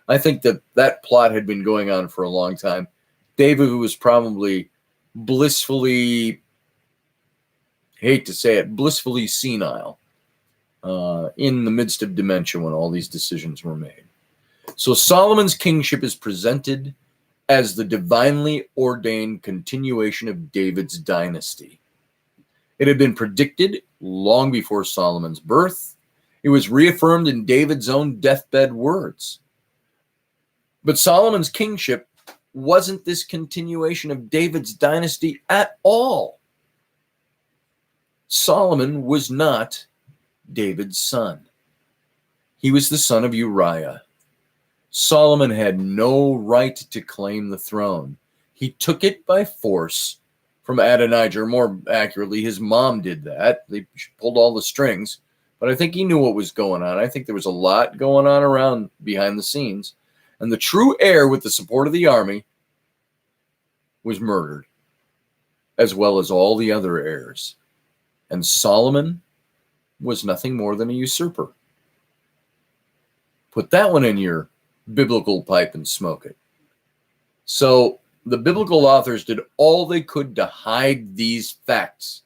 I think that plot had been going on for a long time. David was probably blissfully, hate to say it, blissfully senile in the midst of dementia when all these decisions were made. So Solomon's kingship is presented as the divinely ordained continuation of David's dynasty. It had been predicted long before Solomon's birth. It was reaffirmed in David's own deathbed words. But Solomon's kingship wasn't this continuation of David's dynasty at all. Solomon was not David's son. He was the son of Uriah. Solomon had no right to claim the throne. He took it by force from Adonijah, or more accurately, his mom did that. They pulled all the strings, but I think he knew what was going on. I think there was a lot going on around behind the scenes. And the true heir, with the support of the army, was murdered, as well as all the other heirs. And Solomon was nothing more than a usurper. Put that one in your biblical pipe and smoke it. So the biblical authors did all they could to hide these facts,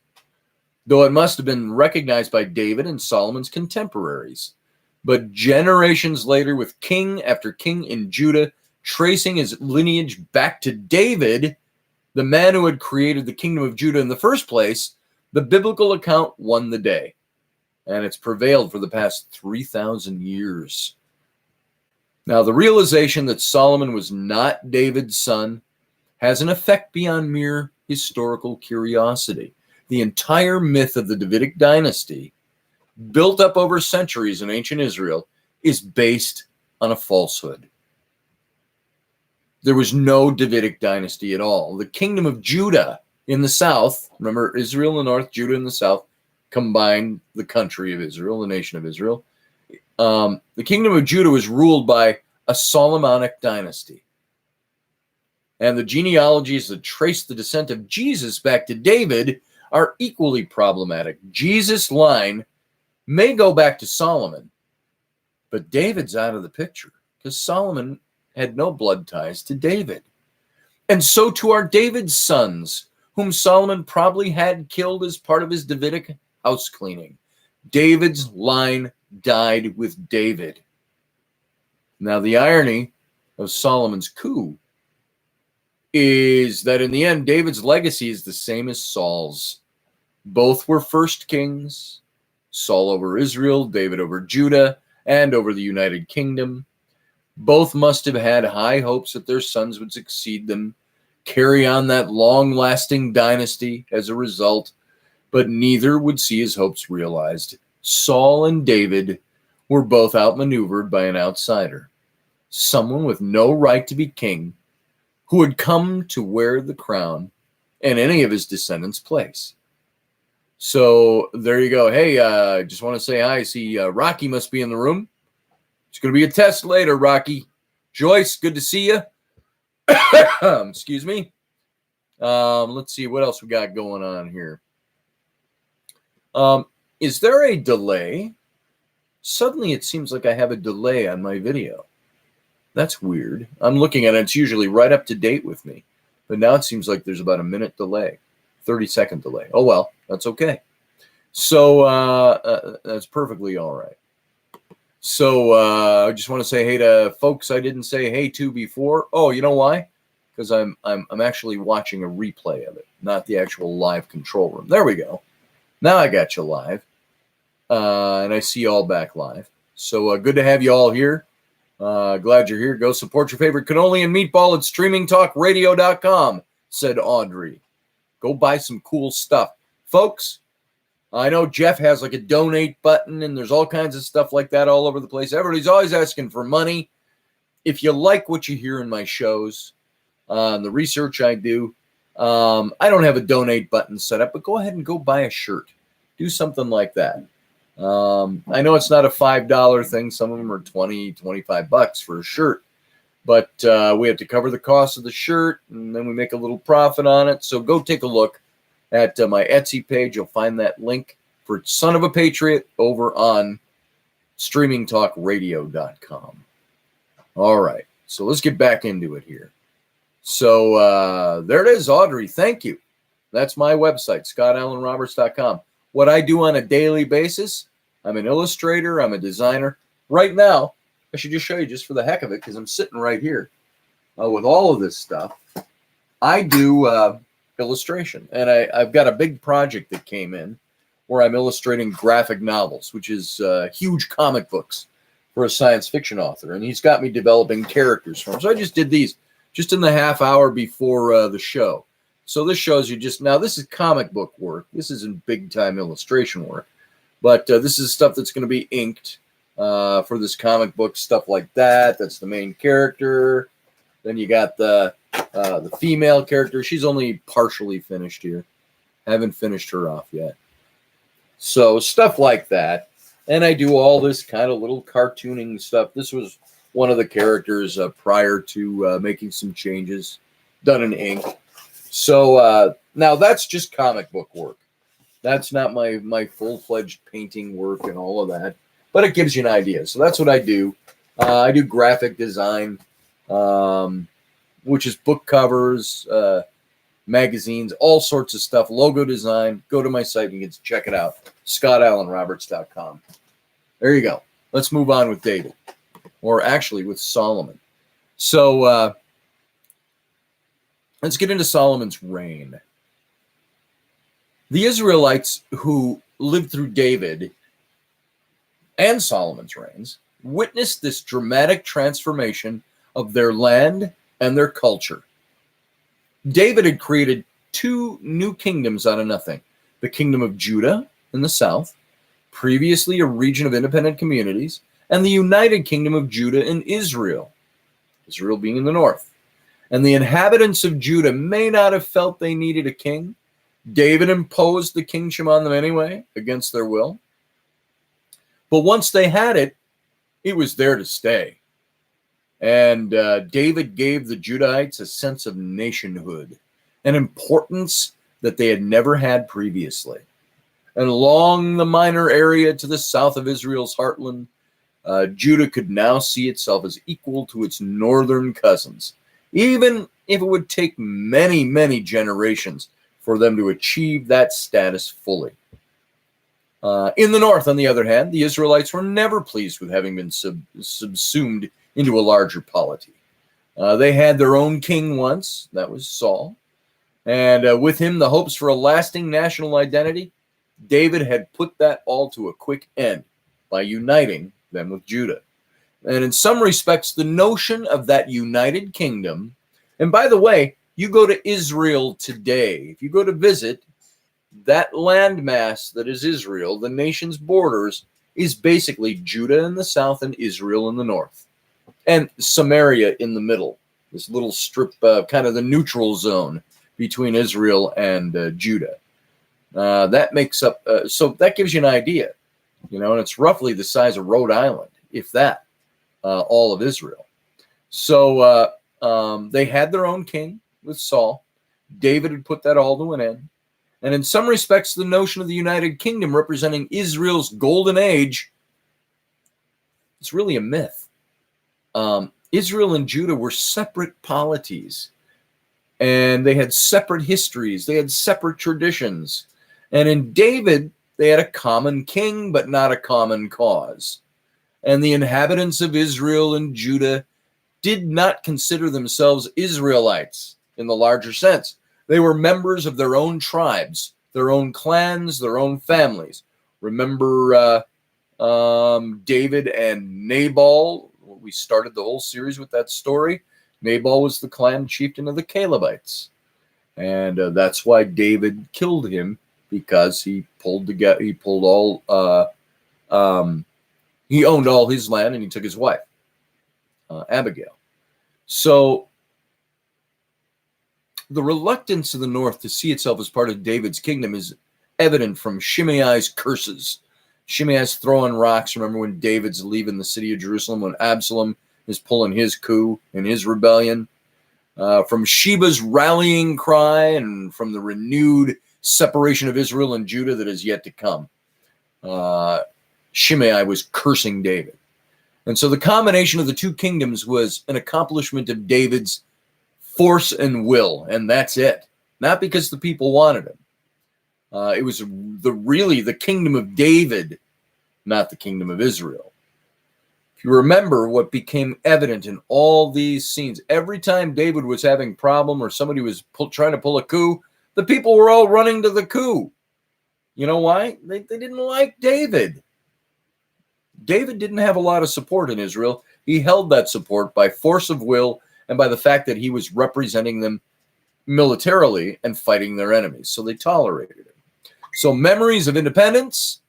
though it must have been recognized by David and Solomon's contemporaries. But generations later, with king after king in Judah tracing his lineage back to David, the man who had created the kingdom of Judah in the first place, the biblical account won the day. And it's prevailed for the past 3,000 years. Now, the realization that Solomon was not David's son has an effect beyond mere historical curiosity. The entire myth of the Davidic dynasty, built up over centuries in ancient Israel, is based on a falsehood. There was no Davidic dynasty at all. The kingdom of Judah in the south, remember Israel in the north, Judah in the south, combined the country of Israel, the nation of Israel. The kingdom of Judah was ruled by a Solomonic dynasty. And the genealogies that trace the descent of Jesus back to David are equally problematic. Jesus' line may go back to Solomon, but David's out of the picture because Solomon had no blood ties to David. And so to our David's sons, whom Solomon probably had killed as part of his Davidic house cleaning. David's line died with David. Now, the irony of Solomon's coup is that in the end, David's legacy is the same as Saul's. Both were first kings, Saul over Israel, David over Judah, and over the United Kingdom. Both must have had high hopes that their sons would succeed them, carry on that long-lasting dynasty as a result, but neither would see his hopes realized. Saul and David were both outmaneuvered by an outsider, someone with no right to be king, who had come to wear the crown in any of his descendants' place. So there you go. Hey, just want to say hi. I see Rocky must be in the room. It's going to be a test later, Rocky. Joyce, good to see you. Excuse me. Let's see what else we got going on here. Is there a delay? Suddenly it seems like I have a delay on my video. That's weird. I'm looking at it. It's usually right up to date with me. But now it seems like there's about a minute delay, 30-second delay. Oh, well, that's okay. So that's perfectly all right. So I just want to say hey to folks I didn't say hey to before. Oh, you know why? Because I'm actually watching a replay of it, not the actual live control room. There we go. Now I got you live. And I see you all back live. So good to have you all here. Glad you're here. Go support your favorite cannoli and meatball at streamingtalkradio.com, said Audrey. Go buy some cool stuff. Folks, I know Jeff has like a donate button, and there's all kinds of stuff like that all over the place. Everybody's always asking for money. If you like what you hear in my shows, the research I do, I don't have a donate button set up, but go ahead and go buy a shirt. Do something like that. I know it's not a $5 thing. Some of them are $20, $25 for a shirt, but we have to cover the cost of the shirt, and then we make a little profit on it. So go take a look at my Etsy page. You'll find that link for Son of a Patriot over on streamingtalkradio.com. All right, so let's get back into it here. So there it is, Audrey. Thank you. That's my website, scottallenroberts.com. What I do on a daily basis, I'm an illustrator, I'm a designer. Right now, I should just show you just for the heck of it, because I'm sitting right here with all of this stuff. I do illustration, and I've got a big project that came in where I'm illustrating graphic novels, which is huge comic books for a science fiction author, and he's got me developing characters for him. So I just did these just in the half hour before the show. So this shows you just, now this is comic book work. This isn't big time illustration work, but this is stuff that's going to be inked for this comic book, stuff like that. That's the main character. Then you got the female character. She's only partially finished here. Haven't finished her off yet. So stuff like that. And I do all this kind of little cartooning stuff. This was one of the characters prior to making some changes, done in ink. So now that's just comic book work. That's not my full-fledged painting work and all of that, but it gives you an idea. So that's what I do. I do graphic design, which is book covers, magazines, all sorts of stuff, logo design. Go to my site and you can check it out, scottallenroberts.com. There you go. Let's move on with David, or actually with Solomon. So let's get into Solomon's reign. The Israelites who lived through David and Solomon's reigns witnessed this dramatic transformation of their land and their culture. David had created two new kingdoms out of nothing. The kingdom of Judah in the south, previously a region of independent communities, and the united kingdom of Judah and Israel, Israel being in the north. And the inhabitants of Judah may not have felt they needed a king. David imposed the kingship on them anyway, against their will. But once they had it, it was there to stay. And David gave the Judahites a sense of nationhood, an importance that they had never had previously. And along the minor area to the south of Israel's heartland, Judah could now see itself as equal to its northern cousins, even if it would take many, many generations for them to achieve that status fully. In the north, on the other hand, the Israelites were never pleased with having been subsumed into a larger polity. They had their own king once, that was Saul, and with him the hopes for a lasting national identity. David had put that all to a quick end by uniting them with Judah. And in some respects, the notion of that united kingdom, and by the way, you go to Israel today, if you go to visit, that landmass that is Israel, the nation's borders, is basically Judah in the south and Israel in the north. And Samaria in the middle, this little strip, kind of the neutral zone between Israel and Judah. That makes up, so that gives you an idea, and it's roughly the size of Rhode Island, if that, all of Israel. So they had their own king with Saul. David had put that all to an end. And in some respects, the notion of the United Kingdom representing Israel's golden age is really a myth. Israel and Judah were separate polities, and they had separate histories. They had separate traditions. And in David, they had a common king, but not a common cause. And the inhabitants of Israel and Judah did not consider themselves Israelites in the larger sense. They were members of their own tribes, their own clans, their own families. Remember David and Nabal? We started the whole series with that story. Nabal was the clan chieftain of the Calebites. And that's why David killed him, because he he owned all his land and he took his wife, Abigail. So the reluctance of the north to see itself as part of David's kingdom is evident from Shimei's curses. Shimei's throwing rocks. Remember when David's leaving the city of Jerusalem, when Absalom is pulling his coup and his rebellion. From Sheba's rallying cry, and from the renewed separation of Israel and Judah that is yet to come. Shimei was cursing David. And so the combination of the two kingdoms was an accomplishment of David's force and will, and that's it. Not because the people wanted him. It was really the kingdom of David, not the kingdom of Israel. If you remember what became evident in all these scenes, every time David was having a problem or somebody was trying to pull a coup, the people were all running to the coup. You know why? They didn't like David. David didn't have a lot of support in Israel. He held that support by force of will and by the fact that he was representing them militarily and fighting their enemies. So they tolerated him. So memories of independence.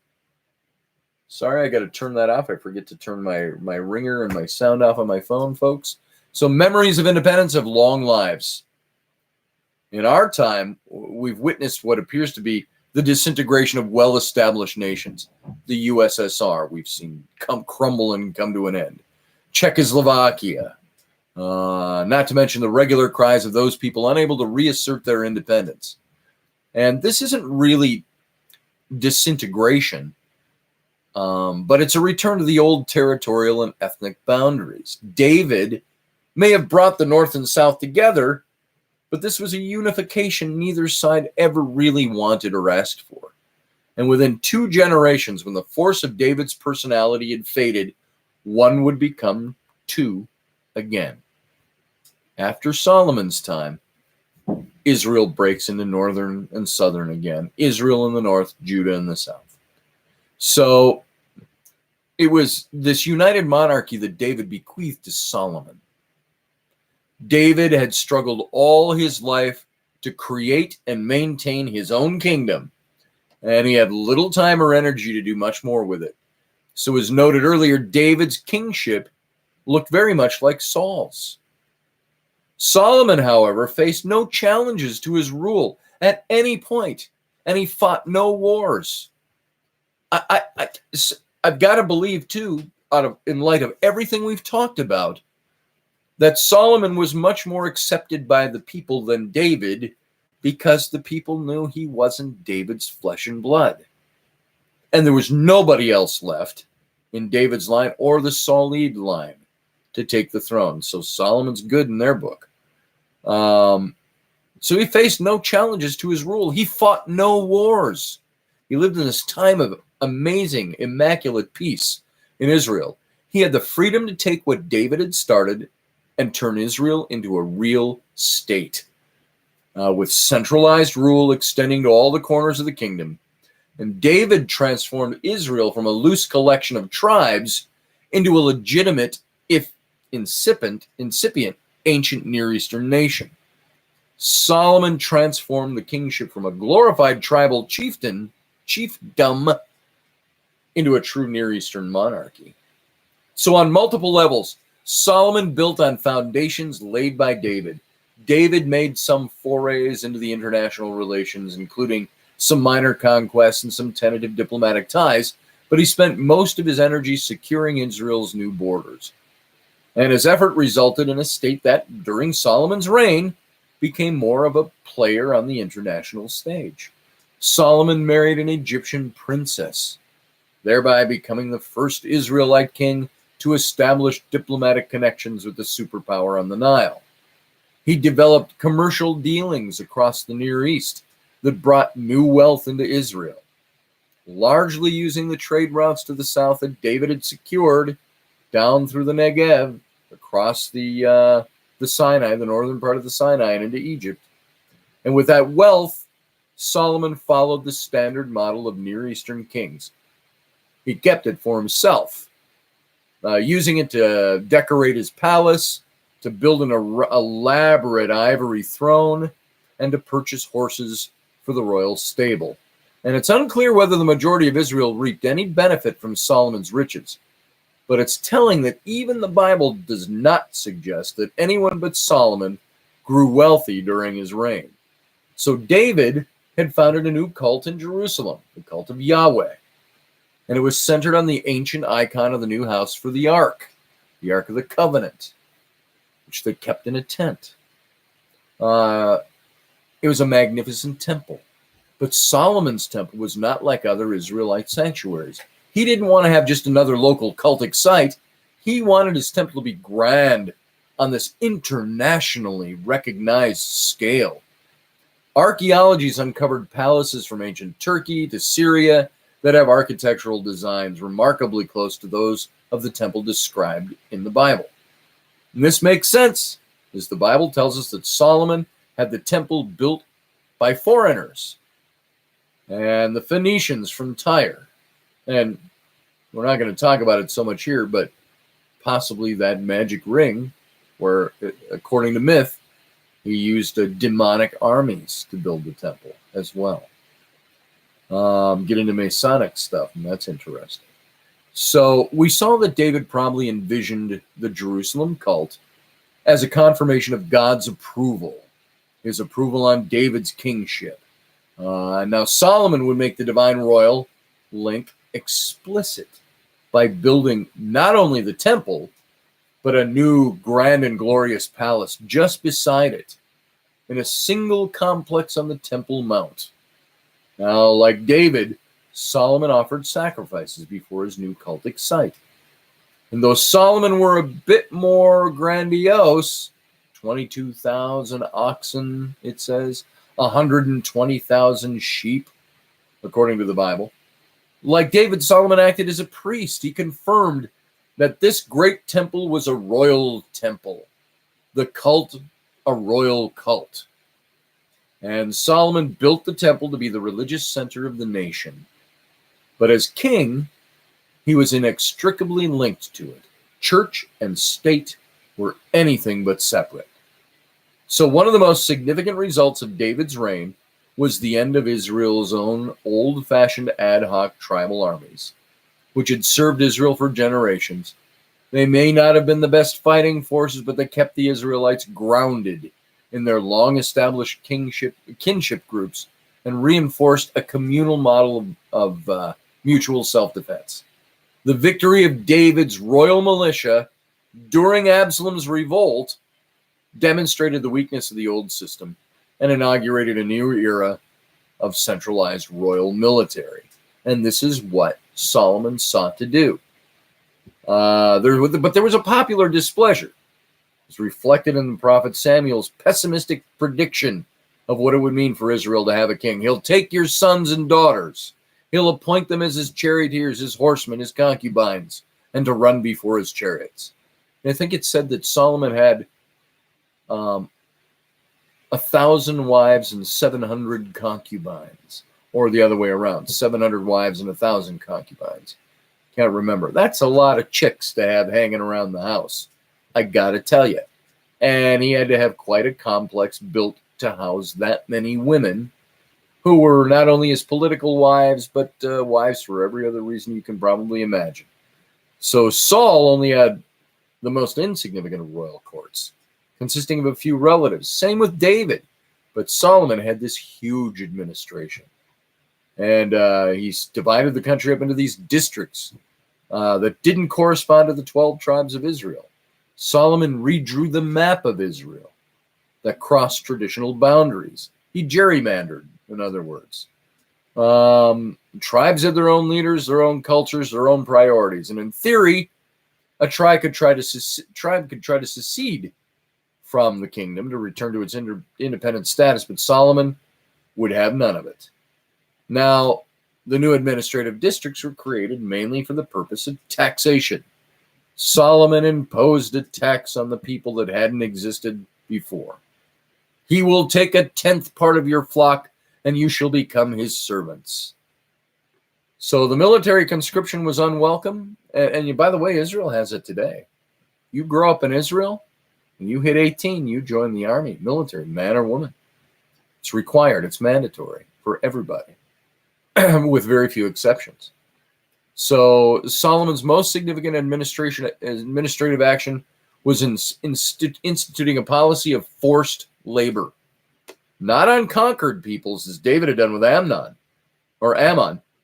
Sorry, I got to turn that off. I forget to turn my ringer and my sound off on my phone, folks. So memories of independence have long lives. In our time, we've witnessed what appears to be the disintegration of well-established nations. The USSR, we've seen crumble and come to an end. Czechoslovakia, not to mention the regular cries of those people unable to reassert their independence. And this isn't really disintegration, but it's a return to the old territorial and ethnic boundaries. David may have brought the North and South together, but this was a unification neither side ever really wanted or asked for. And within 2 generations, when the force of David's personality had faded, one would become 2 again. After Solomon's time, Israel breaks into northern and southern again. Israel in the north, Judah in the south. So it was this united monarchy that David bequeathed to Solomon. David had struggled all his life to create and maintain his own kingdom, and he had little time or energy to do much more with it. So as noted earlier, David's kingship looked very much like Saul's. Solomon, however, faced no challenges to his rule at any point, and he fought no wars. I've got to believe, too, in light of everything we've talked about, that Solomon was much more accepted by the people than David, because the people knew he wasn't David's flesh and blood. And there was nobody else left in David's line or the Saulide line to take the throne. So Solomon's good in their book. So he faced no challenges to his rule. He fought no wars. He lived in this time of amazing, immaculate peace in Israel. He had the freedom to take what David had started and turn Israel into a real state, with centralized rule extending to all the corners of the kingdom. And David transformed Israel from a loose collection of tribes into a legitimate, if incipient, ancient Near Eastern nation. Solomon transformed the kingship from a glorified tribal chiefdom into a true Near Eastern monarchy. So on multiple levels, Solomon built on foundations laid by David. David made some forays into the international relations, including some minor conquests and some tentative diplomatic ties, but he spent most of his energy securing Israel's new borders. And his effort resulted in a state that, during Solomon's reign, became more of a player on the international stage. Solomon married an Egyptian princess, thereby becoming the first Israelite king to establish diplomatic connections with the superpower on the Nile. He developed commercial dealings across the Near East that brought new wealth into Israel, largely using the trade routes to the south that David had secured down through the Negev, across the Sinai, the northern part of the Sinai, and into Egypt. And with that wealth, Solomon followed the standard model of Near Eastern kings. He kept it for himself, using it to decorate his palace, to build an elaborate ivory throne, and to purchase horses for the royal stable. And it's unclear whether the majority of Israel reaped any benefit from Solomon's riches, but it's telling that even the Bible does not suggest that anyone but Solomon grew wealthy during his reign. So David had founded a new cult in Jerusalem, the cult of Yahweh, and it was centered on the ancient icon of the new house for the Ark of the Covenant, which they kept in a tent. It was a magnificent temple. But Solomon's temple was not like other Israelite sanctuaries. He didn't want to have just another local cultic site. He wanted his temple to be grand on this internationally recognized scale. Archaeology's uncovered palaces from ancient Turkey to Syria that have architectural designs remarkably close to those of the temple described in the Bible. And this makes sense, as the Bible tells us that Solomon had the temple built by foreigners and the Phoenicians from Tyre. And we're not going to talk about it so much here, but possibly that magic ring where, according to myth, he used demonic armies to build the temple as well. Get into Masonic stuff, and that's interesting. So we saw that David probably envisioned the Jerusalem cult as a confirmation of God's approval, his approval on David's kingship. Now Solomon would make the divine royal link explicit by building not only the temple, but a new grand and glorious palace just beside it, in a single complex on the Temple Mount. Now, like David, Solomon offered sacrifices before his new cultic site. And though Solomon were a bit more grandiose, 22,000 oxen, it says, 120,000 sheep, according to the Bible. Like David, Solomon acted as a priest. He confirmed that this great temple was a royal temple, the cult a royal cult. And Solomon built the temple to be the religious center of the nation. But as king, he was inextricably linked to it. Church and state were anything but separate. So one of the most significant results of David's reign was the end of Israel's own old-fashioned ad hoc tribal armies, which had served Israel for generations. They may not have been the best fighting forces, but they kept the Israelites grounded in their long-established kinship groups and reinforced a communal model of mutual self-defense. The victory of David's royal militia during Absalom's revolt demonstrated the weakness of the old system and inaugurated a new era of centralized royal military. And this is what Solomon sought to do. But there was a popular displeasure. It's reflected in the prophet Samuel's pessimistic prediction of what it would mean for Israel to have a king. He'll take your sons and daughters. He'll appoint them as his charioteers, his horsemen, his concubines, and to run before his chariots. And I think it said that Solomon had 1,000 wives and 700 concubines, or the other way around, 700 wives and 1,000 concubines. Can't remember. That's a lot of chicks to have hanging around the house, I gotta tell you. And he had to have quite a complex built to house that many women who were not only his political wives, but wives for every other reason you can probably imagine. So Saul only had the most insignificant of royal courts, consisting of a few relatives. Same with David. But Solomon had this huge administration. And he's divided the country up into these districts that didn't correspond to the 12 tribes of Israel. Solomon redrew the map of Israel that crossed traditional boundaries. He gerrymandered, in other words. Tribes had their own leaders, their own cultures, their own priorities. And in theory, a tribe could try to secede from the kingdom to return to its independent status, but Solomon would have none of it. Now, the new administrative districts were created mainly for the purpose of taxation. Solomon imposed a tax on the people that hadn't existed before. He will take 1/10 part of your flock, and you shall become his servants. So the military conscription was unwelcome. And by the way, Israel has it today. You grow up in Israel, and you hit 18, you join the army, military, man or woman. It's required. It's mandatory for everybody, with very few exceptions. So Solomon's most significant administrative action was instituting a policy of forced labor, not on conquered peoples, as David had done with Ammon,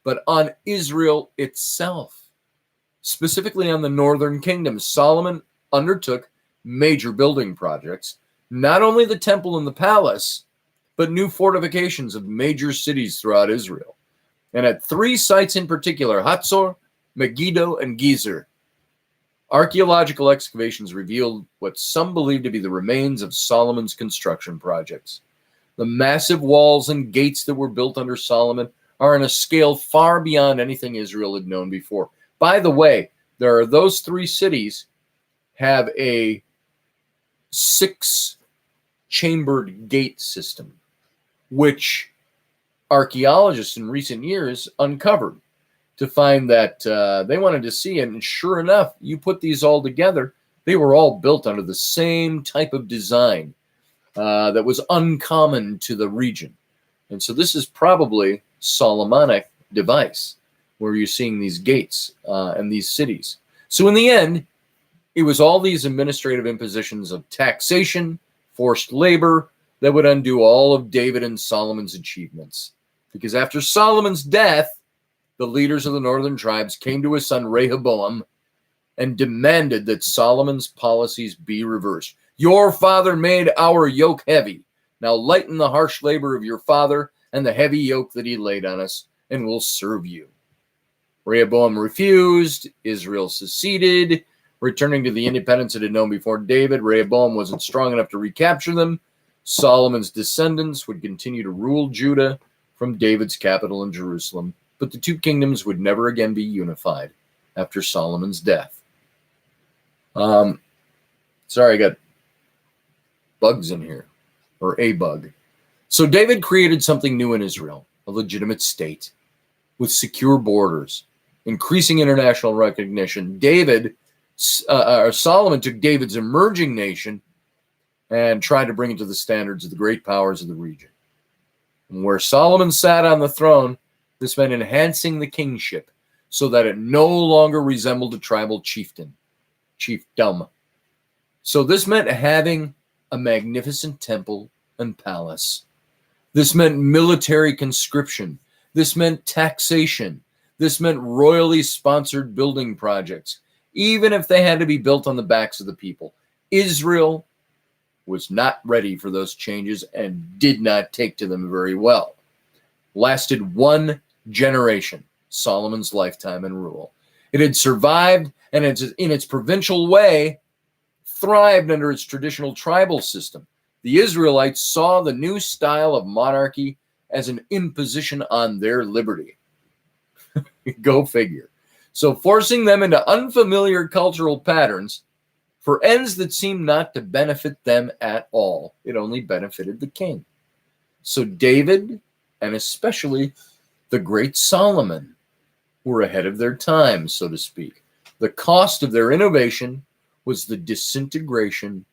but on Israel itself, specifically on the northern kingdom. Solomon undertook major building projects, not only the temple and the palace, but new fortifications of major cities throughout Israel. And at 3 sites in particular, Hatzor, Megiddo, and Gezer, archaeological excavations revealed what some believe to be the remains of Solomon's construction projects. The massive walls and gates that were built under Solomon are on a scale far beyond anything Israel had known before. By the way, those 3 cities have a 6-chambered gate system, which archaeologists in recent years uncovered to find that they wanted to see it. And sure enough, you put these all together, they were all built under the same type of design that was uncommon to the region. And so this is probably Solomonic device where you're seeing these gates and these cities. So in the end, it was all these administrative impositions of taxation, forced labor, that would undo all of David and Solomon's achievements. Because after Solomon's death, the leaders of the northern tribes came to his son Rehoboam and demanded that Solomon's policies be reversed. Your father made our yoke heavy. Now lighten the harsh labor of your father and the heavy yoke that he laid on us, and we'll serve you. Rehoboam refused. Israel seceded, returning to the independence it had known before David. Rehoboam wasn't strong enough to recapture them. Solomon's descendants would continue to rule Judah from David's capital in Jerusalem, but the 2 kingdoms would never again be unified after Solomon's death. Sorry, I got bugs in here, or a bug. So David created something new in Israel, a legitimate state with secure borders, increasing international recognition. Solomon took David's emerging nation and tried to bring it to the standards of the great powers of the region. And where Solomon sat on the throne, this meant enhancing the kingship so that it no longer resembled a tribal chiefdom. So this meant having a magnificent temple and palace. This meant military conscription. This meant taxation. This meant royally sponsored building projects, even if they had to be built on the backs of the people. Israel was not ready for those changes and did not take to them very well. Lasted 1 generation, Solomon's lifetime and rule. It had survived, and in its provincial way, thrived under its traditional tribal system. The Israelites saw the new style of monarchy as an imposition on their liberty. Go figure. So forcing them into unfamiliar cultural patterns for ends that seemed not to benefit them at all. It only benefited the king. So David, and especially the great Solomon, were ahead of their time, so to speak. The cost of their innovation was the disintegration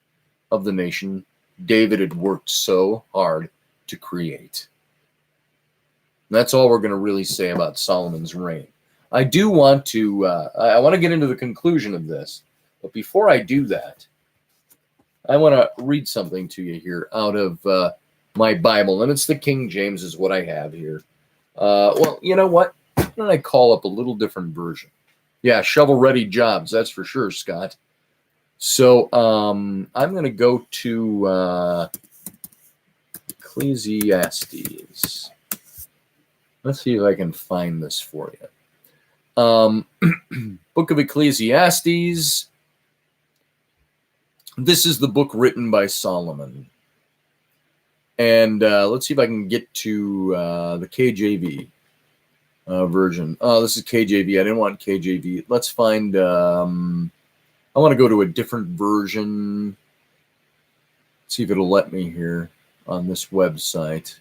of the nation David had worked so hard to create. And that's all we're going to really say about Solomon's reign. I do want to, I want to get into the conclusion of this, but before I do that, I want to read something to you here out of my Bible, and it's the King James is what I have here. Well, you know what? Why don't I call up a little different version? Yeah, shovel-ready jobs, that's for sure, Scott. So I'm going to go to Ecclesiastes. Let's see if I can find this for you. Book of Ecclesiastes. This is the book written by Solomon. And let's see if I can get to the KJV version. Oh, this is KJV. I didn't want KJV. Let's find... I want to go to a different version. See if it'll let me here on this website.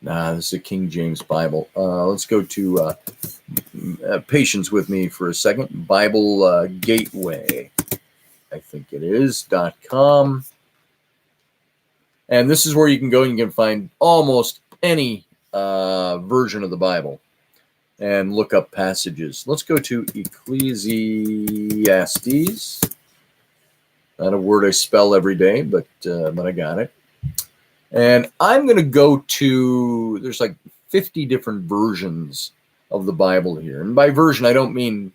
Nah, this is a King James Bible. Let's go to patience with me for a second. Bible Gateway, I think it is, .com. And this is where you can go and you can find almost any version of the Bible and look up passages. Let's go to Ecclesiastes. Not a word I spell every day, but I got it. And I'm going to go to, there's like 50 different versions of the Bible here. And by version, I don't mean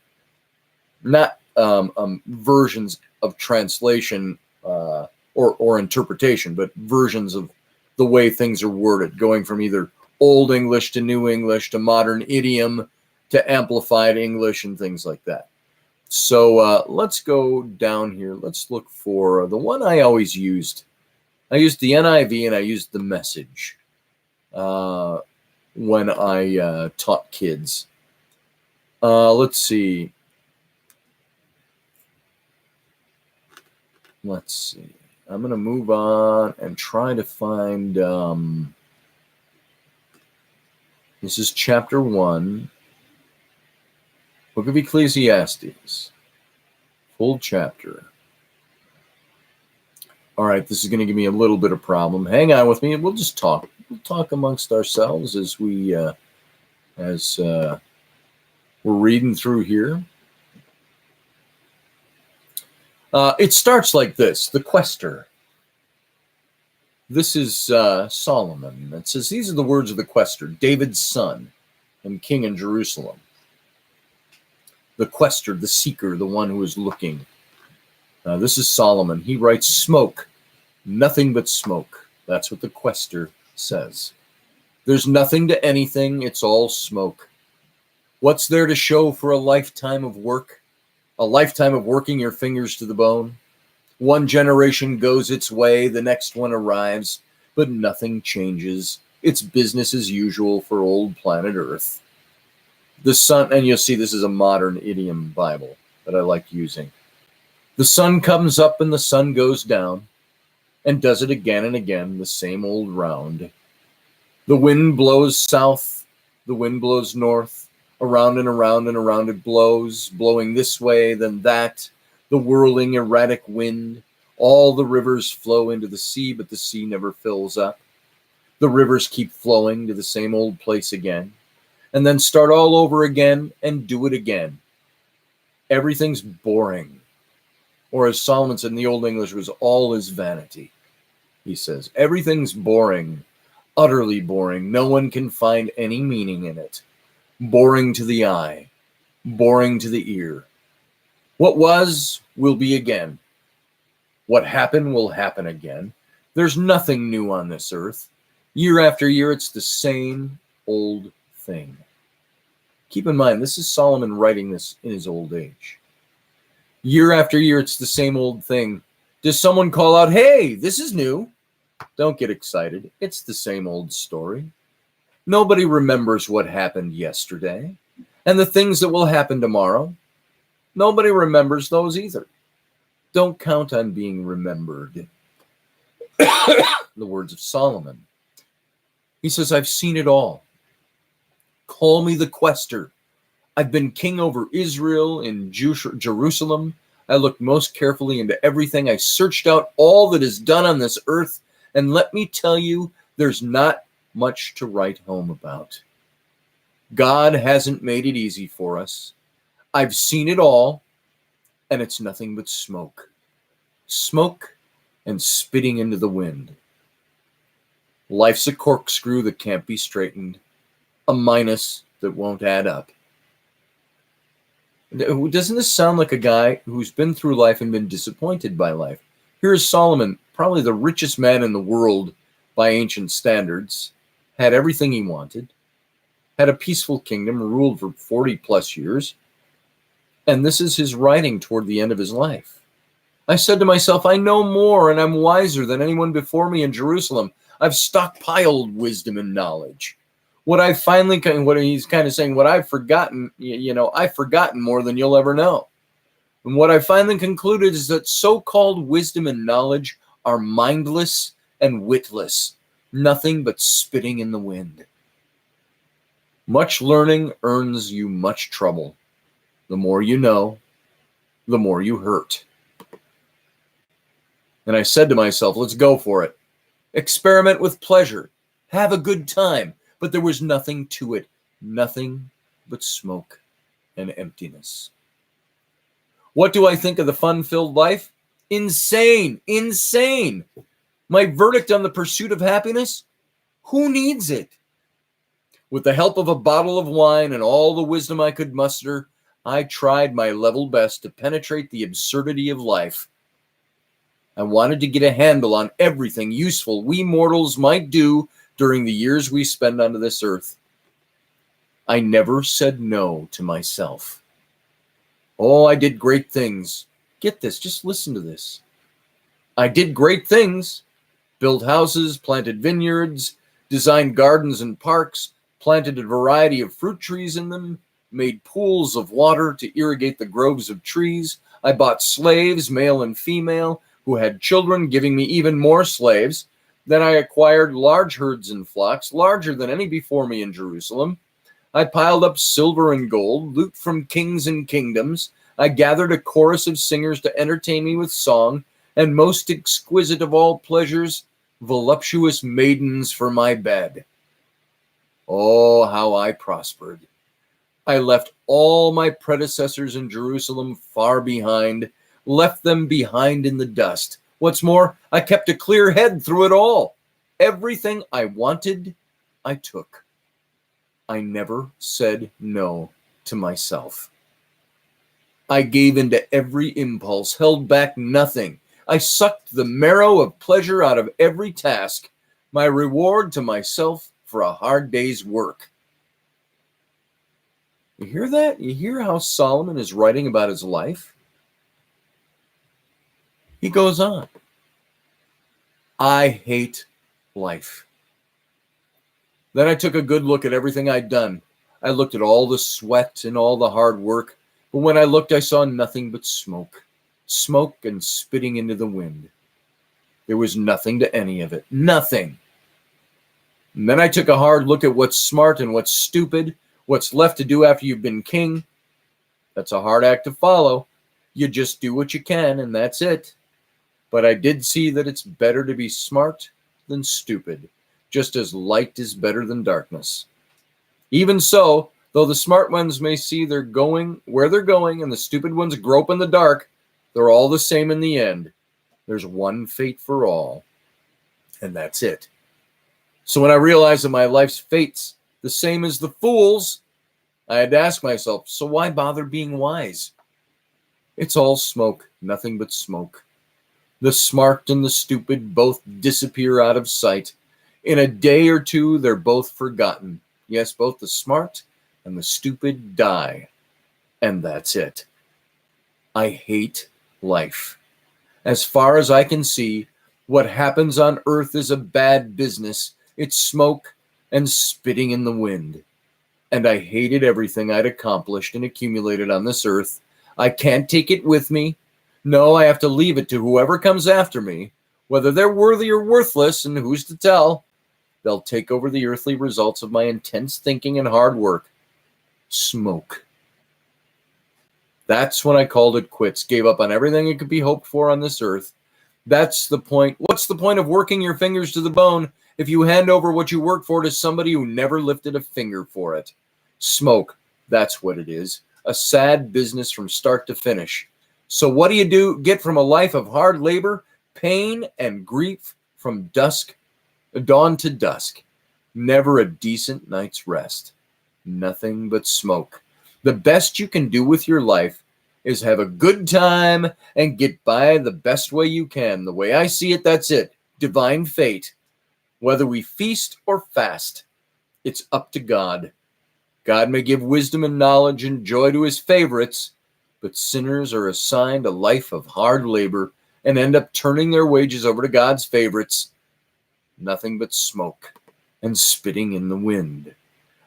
not versions of translation or interpretation, but versions of the way things are worded, going from either Old English to New English to modern idiom to amplified English and things like that. So let's go down here. Let's look for the one I always used. I used the NIV and I used the Message when I taught kids. Let's see. Let's see. I'm going to move on and try to find... this is chapter 1, Book of Ecclesiastes, full chapter. All right, this is going to give me a little bit of problem. Hang on with me, and we'll just talk. We'll talk amongst ourselves as we're reading through here. It starts like this: the quester. This is Solomon. It says, these are the words of the quester, David's son and king in Jerusalem. The quester, the seeker, the one who is looking. This is Solomon. He writes, smoke, nothing but smoke. That's what the quester says. There's nothing to anything. It's all smoke. What's there to show for a lifetime of work? A lifetime of working your fingers to the bone? One generation goes its way, the next one arrives, but nothing changes. It's business as usual for old planet Earth. The sun, and you'll see this is a modern idiom Bible that I like using. The sun comes up and the sun goes down, and does it again and again, the same old round. The wind blows south, the wind blows north, around and around and around it blows, blowing this way, then that, the whirling erratic wind, All the rivers flow into the sea, but the sea never fills up. The rivers keep flowing to the same old place again, and then start all over again and do it again. Everything's boring. Or as Solomon said in the Old English, was all is vanity. He says, everything's boring, utterly boring. No one can find any meaning in it. Boring to the eye, boring to the ear. What was will be again. What happened will happen again. There's nothing new on this earth. Year after year, it's the same old thing. Keep in mind, this is Solomon writing this in his old age. Year after year, it's the same old thing. Does someone call out, hey, this is new? Don't get excited. It's the same old story. Nobody remembers what happened yesterday. And the things that will happen tomorrow, nobody remembers those either. Don't count on being remembered. The words of Solomon. He says, I've seen it all. Call me the quester. I've been king over Israel in Jerusalem. I looked most carefully into everything. I searched out all that is done on this earth. And let me tell you, there's not much to write home about. God hasn't made it easy for us. I've seen it all, and it's nothing but smoke. Smoke and spitting into the wind. Life's a corkscrew that can't be straightened, a minus that won't add up. Doesn't this sound like a guy who's been through life and been disappointed by life? Here's Solomon, probably the richest man in the world by ancient standards, had everything he wanted, had a peaceful kingdom, ruled for 40 plus years, and this is his writing toward the end of his life. I said to myself, I know more and I'm wiser than anyone before me in Jerusalem. I've stockpiled wisdom and knowledge. What he's kind of saying, what I've forgotten, I've forgotten more than you'll ever know. And what I finally concluded is that so-called wisdom and knowledge are mindless and witless, nothing but spitting in the wind. Much learning earns you much trouble. The more you know, the more you hurt. And I said to myself, let's go for it. Experiment with pleasure. Have a good time. But there was nothing to it. Nothing but smoke and emptiness. What do I think of the fun-filled life? Insane. Insane. My verdict on the pursuit of happiness? Who needs it? With the help of a bottle of wine and all the wisdom I could muster, I tried my level best to penetrate the absurdity of life. I wanted to get a handle on everything useful we mortals might do during the years we spend on this earth. I never said no to myself. Oh, I did great things. Get this, just listen to this. I did great things. Built houses, planted vineyards, designed gardens and parks, planted a variety of fruit trees in them, made pools of water to irrigate the groves of trees. I bought slaves, male and female, who had children, giving me even more slaves. Then I acquired large herds and flocks, larger than any before me in Jerusalem. I piled up silver and gold, loot from kings and kingdoms. I gathered a chorus of singers to entertain me with song, and most exquisite of all pleasures, voluptuous maidens for my bed. Oh, how I prospered. I left all my predecessors in Jerusalem far behind, left them behind in the dust. What's more, I kept a clear head through it all. Everything I wanted, I took. I never said no to myself. I gave into every impulse, held back nothing. I sucked the marrow of pleasure out of every task, my reward to myself for a hard day's work. You hear that? You hear how Solomon is writing about his life? He goes on. I hate life. Then I took a good look at everything I'd done. I looked at all the sweat and all the hard work, but when I looked, I saw nothing but smoke. Smoke and spitting into the wind. There was nothing to any of it. Nothing. And then I took a hard look at what's smart and what's stupid, what's left to do after you've been king. That's a hard act to follow. You just do what you can, and that's it. But I did see that it's better to be smart than stupid, just as light is better than darkness. Even so, though the smart ones may see they're going where they're going and the stupid ones grope in the dark, they're all the same in the end. There's one fate for all, and that's it. So when I realized that my life's fate's the same as the fool's, I had to ask myself, so why bother being wise? It's all smoke, nothing but smoke. The smart and the stupid both disappear out of sight. In a day or two, they're both forgotten. Yes, both the smart and the stupid die. And that's it. I hate life. As far as I can see, what happens on earth is a bad business. It's smoke and spitting in the wind. And I hated everything I'd accomplished and accumulated on this earth. I can't take it with me. No, I have to leave it to whoever comes after me. Whether they're worthy or worthless, and who's to tell, they'll take over the earthly results of my intense thinking and hard work. Smoke. That's when I called it quits, gave up on everything that could be hoped for on this earth. That's the point. What's the point of working your fingers to the bone if you hand over what you work for to somebody who never lifted a finger for it? Smoke. That's what it is. A sad business from start to finish. So what do you get from a life of hard labor, pain, and grief from dawn to dusk? Never a decent night's rest. Nothing but smoke. The best you can do with your life is have a good time and get by the best way you can. The way I see it, that's it. Divine fate. Whether we feast or fast, it's up to God. God may give wisdom and knowledge and joy to his favorites, but sinners are assigned a life of hard labor and end up turning their wages over to God's favorites. Nothing but smoke and spitting in the wind.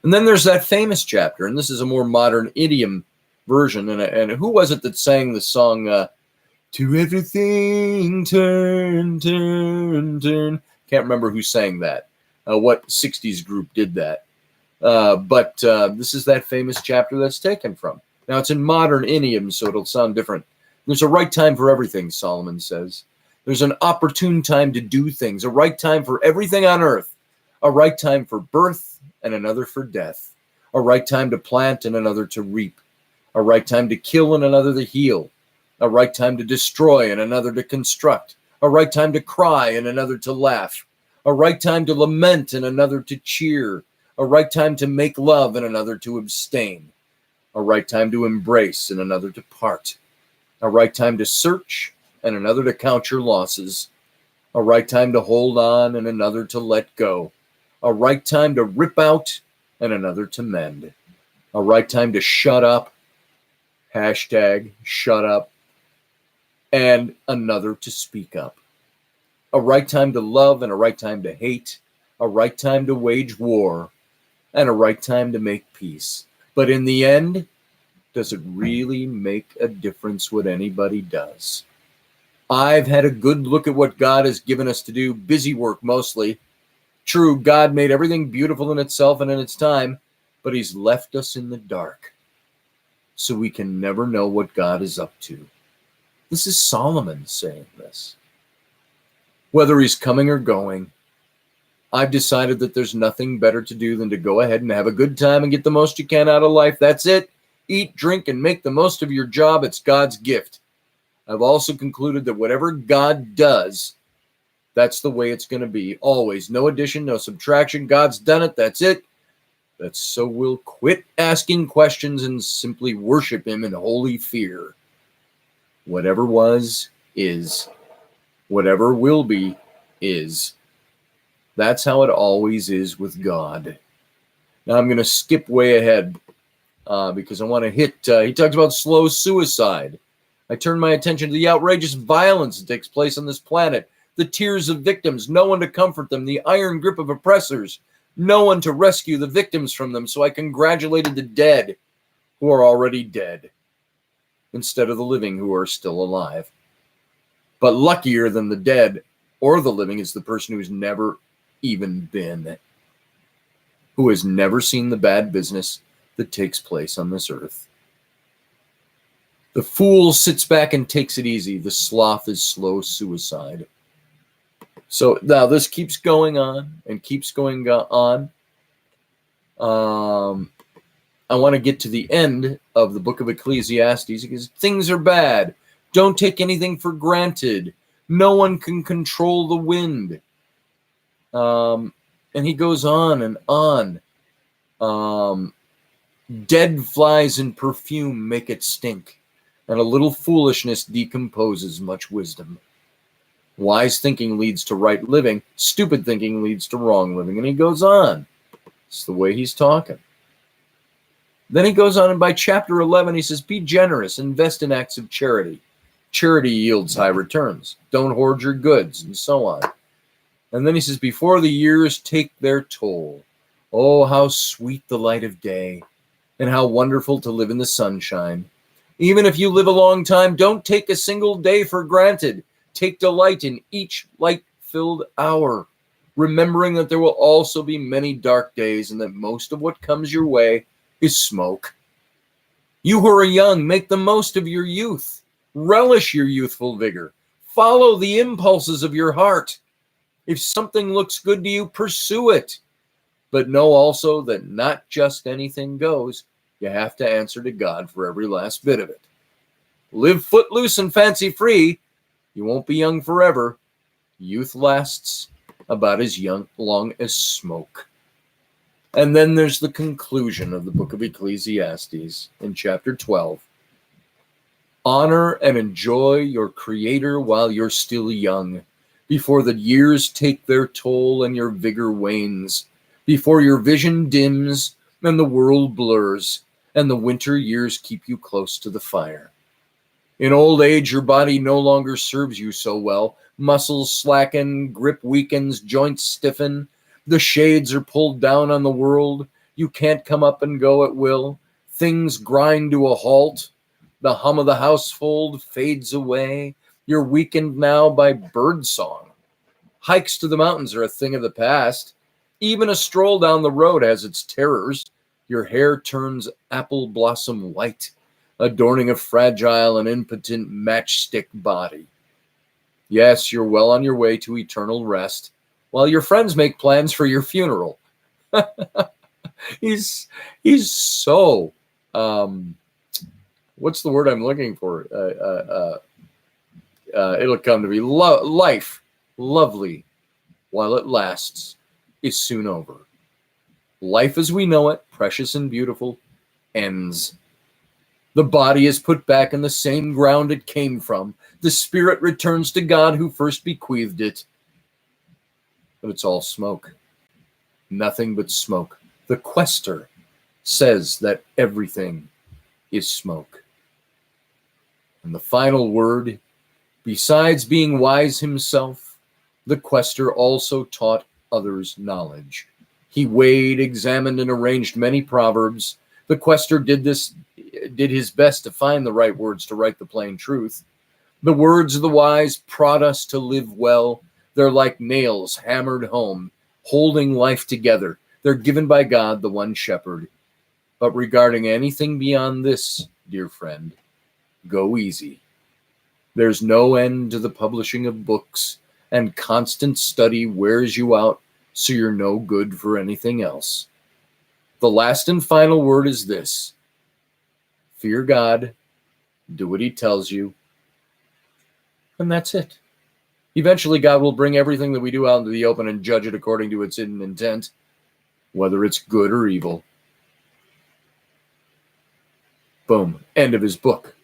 And then there's that famous chapter, and this is a more modern idiom version. And who was it that sang the song, to everything turn, turn, turn? Can't remember who sang that, what 60s group did that. But this is that famous chapter that's taken from. Now, it's in modern idiom, so it'll sound different. There's a right time for everything, Solomon says. There's an opportune time to do things, a right time for everything on earth, a right time for birth and another for death, a right time to plant and another to reap, a right time to kill and another to heal, a right time to destroy and another to construct, a right time to cry and another to laugh, a right time to lament and another to cheer, a right time to make love and another to abstain, a right time to embrace and another to part, a right time to search and another to count your losses, a right time to hold on and another to let go, a right time to rip out and another to mend, a right time to shut up, hashtag shut up, and another to speak up, a right time to love and a right time to hate, a right time to wage war, and a right time to make peace. But in the end, does it really make a difference what anybody does? I've had a good look at what God has given us to do, busy work mostly. True, God made everything beautiful in itself and in its time, but he's left us in the dark, so we can never know what God is up to. This is Solomon saying this. Whether he's coming or going, I've decided that there's nothing better to do than to go ahead and have a good time and get the most you can out of life. That's it. Eat, drink, and make the most of your job. It's God's gift. I've also concluded that whatever God does, that's the way it's going to be. Always. No addition, no subtraction. God's done it. That's it. That's so we'll quit asking questions and simply worship him in holy fear. Whatever was, is. Whatever will be, is. That's how it always is with God. Now I'm going to skip way ahead because I want to hit, he talks about slow suicide. I turn my attention to the outrageous violence that takes place on this planet, the tears of victims, no one to comfort them, the iron grip of oppressors, no one to rescue the victims from them. So I congratulated the dead who are already dead instead of the living who are still alive. But luckier than the dead or the living is the person who's never even been, who has never seen the bad business that takes place on this earth. The fool sits back and takes it easy. The sloth is slow suicide. So now this keeps going on and keeps going on. I want to get to the end of the book of Ecclesiastes because things are bad. Don't take anything for granted. No one can control the wind. And he goes on and on. Dead flies and perfume make it stink, and a little foolishness decomposes much wisdom. Wise thinking leads to right living. Stupid thinking leads to wrong living. And he goes on. It's the way he's talking. Then he goes on, and by chapter 11, he says, be generous, invest in acts of charity. Charity yields high returns. Don't hoard your goods, and so on. And then he says, before the years take their toll, oh, how sweet the light of day, and how wonderful to live in the sunshine. Even if you live a long time, don't take a single day for granted. Take delight in each light-filled hour, remembering that there will also be many dark days and that most of what comes your way is smoke. You who are young, make the most of your youth. Relish your youthful vigor. Follow the impulses of your heart. If something looks good to you, pursue it. But know also that not just anything goes. You have to answer to God for every last bit of it. Live footloose and fancy-free. You won't be young forever. Youth lasts about as long as smoke. And then there's the conclusion of the book of Ecclesiastes in chapter 12. Honor and enjoy your Creator while you're still young, before the years take their toll and your vigor wanes, before your vision dims and the world blurs, and the winter years keep you close to the fire. In old age, your body no longer serves you so well. Muscles slacken, grip weakens, joints stiffen. The shades are pulled down on the world. You can't come up and go at will. Things grind to a halt. The hum of the household fades away. You're weakened now by birdsong. Hikes to the mountains are a thing of the past. Even a stroll down the road has its terrors. Your hair turns apple blossom white, adorning a fragile and impotent matchstick body. Yes, you're well on your way to eternal rest, while your friends make plans for your funeral. He's so, what's the word I'm looking for? It'll come to me. Life, lovely, while it lasts, is soon over. Life as we know it, precious and beautiful, ends. The body is put back in the same ground it came from. The spirit returns to God who first bequeathed it. But it's all smoke. Nothing but smoke. The quester says that everything is smoke. And the final word, besides being wise himself, the quester also taught others knowledge. He weighed, examined, and arranged many proverbs. The quester did his best to find the right words to write the plain truth. The words of the wise prod us to live well. They're like nails hammered home, holding life together. They're given by God, the one shepherd. But regarding anything beyond this, dear friend, go easy. There's no end to the publishing of books, and constant study wears you out, so you're no good for anything else. The last and final word is this: fear God, do what he tells you, and that's it. Eventually, God will bring everything that we do out into the open and judge it according to its hidden intent, whether it's good or evil. Boom. End of his book.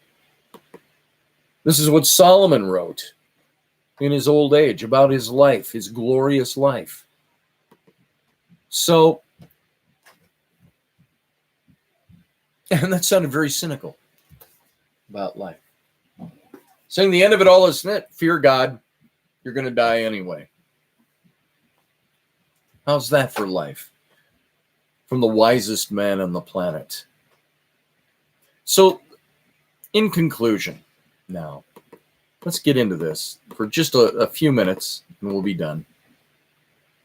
This is what Solomon wrote in his old age about his life, his glorious life. So, and that sounded very cynical about life. Saying the end of it all is fear God, you're going to die anyway. How's that for life? From the wisest man on the planet. So, in conclusion, now, let's get into this for just a few minutes, and we'll be done.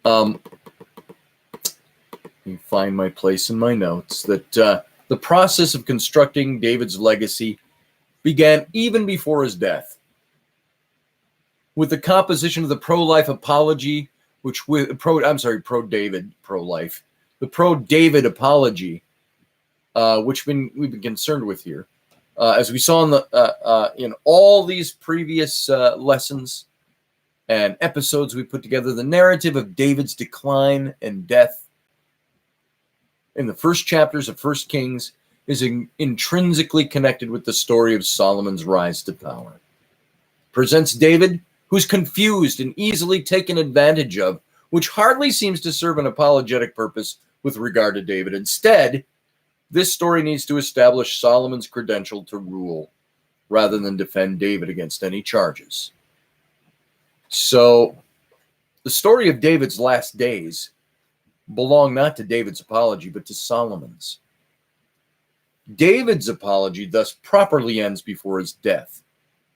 Let me find my place in my notes. That the process of constructing David's legacy began even before his death. With the composition of the pro-life apology, pro-David, pro-life, the pro-David apology, which we've been concerned with here. As we saw in all these previous lessons and episodes we put together, the narrative of David's decline and death in the first chapters of 1 Kings is intrinsically connected with the story of Solomon's rise to power. Presents David, who's confused and easily taken advantage of, which hardly seems to serve an apologetic purpose with regard to David. Instead, this story needs to establish Solomon's credential to rule, rather than defend David against any charges. So, the story of David's last days belong not to David's apology, but to Solomon's. David's apology thus properly ends before his death,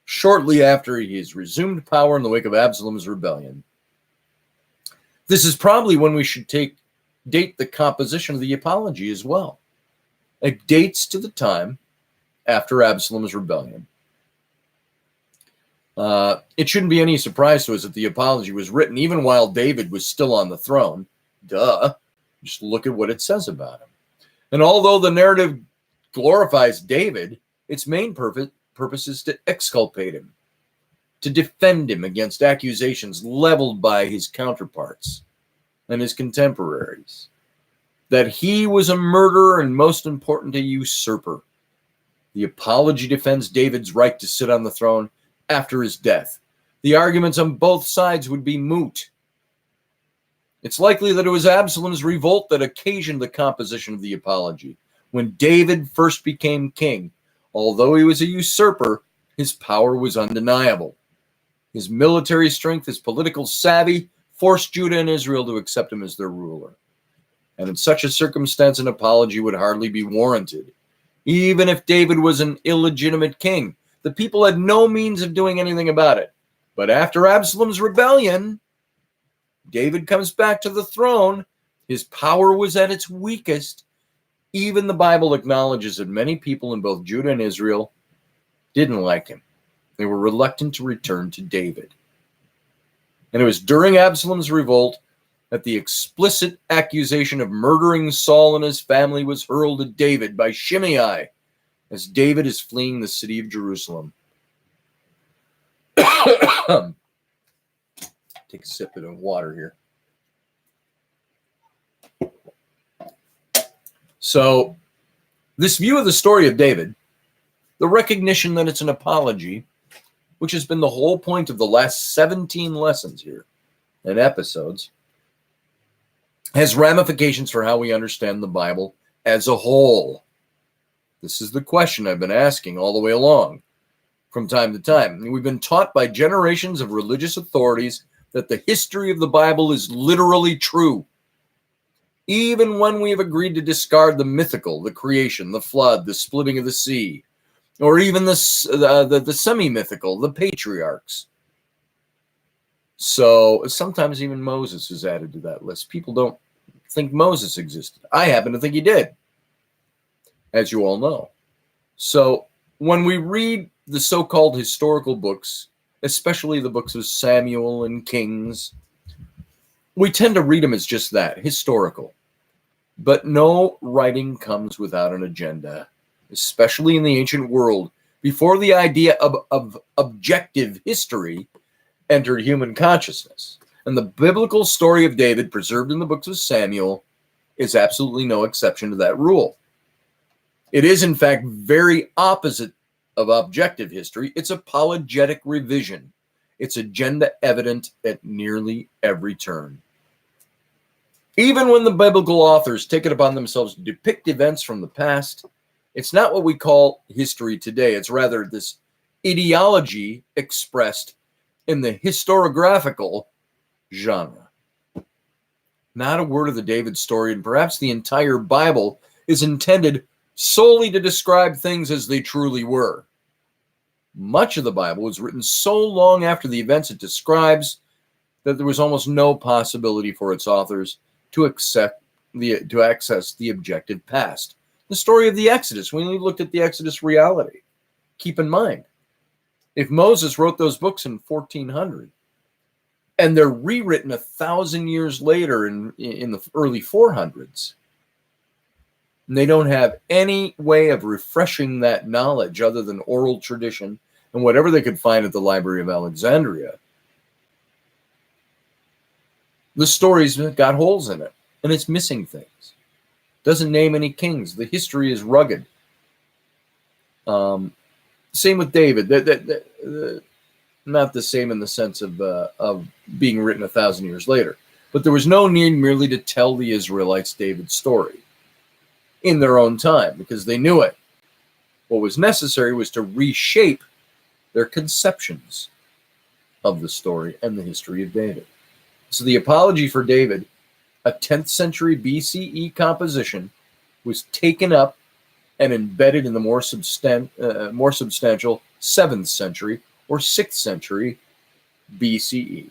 shortly after he has resumed power in the wake of Absalom's rebellion. This is probably when we should date the composition of the apology as well. It dates to the time after Absalom's rebellion. It shouldn't be any surprise to us that the apology was written even while David was still on the throne. Duh. Just look at what it says about him. And although the narrative glorifies David, its main purpose is to exculpate him, to defend him against accusations leveled by his counterparts and his contemporaries, that he was a murderer and, most important, a usurper. The apology defends David's right to sit on the throne after his death. The arguments on both sides would be moot. It's likely that it was Absalom's revolt that occasioned the composition of the apology. When David first became king, although he was a usurper, his power was undeniable. His military strength, his political savvy, forced Judah and Israel to accept him as their ruler. And in such a circumstance, an apology would hardly be warranted. Even if David was an illegitimate king, the people had no means of doing anything about it. But after Absalom's rebellion, David comes back to the throne. His power was at its weakest. Even the Bible acknowledges that many people in both Judah and Israel didn't like him. They were reluctant to return to David. And it was during Absalom's revolt that the explicit accusation of murdering Saul and his family was hurled at David by Shimei as David is fleeing the city of Jerusalem. Take a sip of water here. So, this view of the story of David, the recognition that it's an apology, which has been the whole point of the last 17 lessons here and episodes, has ramifications for how we understand the Bible as a whole. This is the question I've been asking all the way along from time to time. And we've been taught by generations of religious authorities that the history of the Bible is literally true. Even when we have agreed to discard the mythical, the creation, the flood, the splitting of the sea, or even the semi-mythical, the patriarchs. So sometimes even Moses is added to that list. People don't think Moses existed. I happen to think he did, as you all know. So when we read the so-called historical books, especially the books of Samuel and Kings, we tend to read them as just that, historical. But no writing comes without an agenda, especially in the ancient world, before the idea of objective history entered human consciousness. And the biblical story of David, preserved in the books of Samuel, is absolutely no exception to that rule. It is, in fact, very opposite of objective history. It's apologetic revision. Its agenda evident at nearly every turn. Even when the biblical authors take it upon themselves to depict events from the past, it's not what we call history today. It's rather this ideology expressed in the historiographical genre. Not a word of the David story, and perhaps the entire Bible, is intended solely to describe things as they truly were. Much of the Bible was written so long after the events it describes that there was almost no possibility for its authors to access the objective past. The story of the Exodus, when we looked at the Exodus reality, Keep in mind, if Moses wrote those books in 1400 and they're rewritten 1,000 years later in the early 400s, and they don't have any way of refreshing that knowledge other than oral tradition and whatever they could find at the Library of Alexandria, the story's got holes in it, and it's missing things. Doesn't name any kings. The history is rugged. Same with David. Not the same in the sense of being written 1,000 years later, but there was no need merely to tell the Israelites David's story in their own time because they knew it. What was necessary was to reshape their conceptions of the story and the history of David. So the Apology for David, a 10th century BCE composition, was taken up and embedded in the more substantial 7th century or 6th century BCE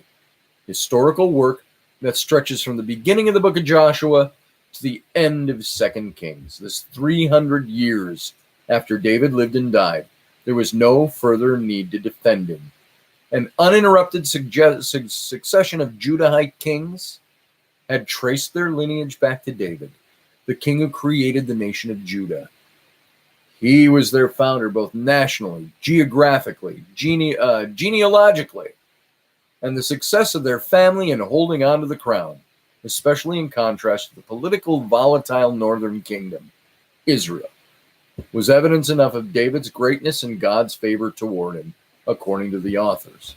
historical work that stretches from the beginning of the book of Joshua to the end of 2 Kings. This 300 years after David lived and died, there was no further need to defend him. An uninterrupted succession of Judahite kings had traced their lineage back to David, the king who created the nation of Judah. He was their founder both nationally, geographically, genealogically, and the success of their family in holding on to the crown, especially in contrast to the political volatile northern kingdom, Israel, was evidence enough of David's greatness and God's favor toward him, according to the authors.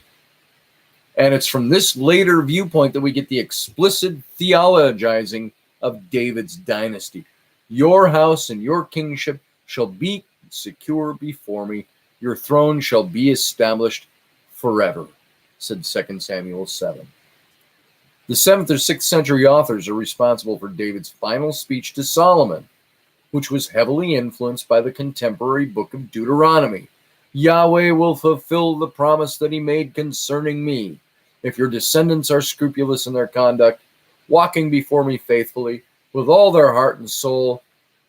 And it's from this later viewpoint that we get the explicit theologizing of David's dynasty. Your house and your kingship shall be secure before me. Your throne shall be established forever, said 2 Samuel 7. The 7th or 6th century authors are responsible for David's final speech to Solomon, which was heavily influenced by the contemporary book of Deuteronomy. Yahweh will fulfill the promise that he made concerning me. If your descendants are scrupulous in their conduct, walking before me faithfully, with all their heart and soul,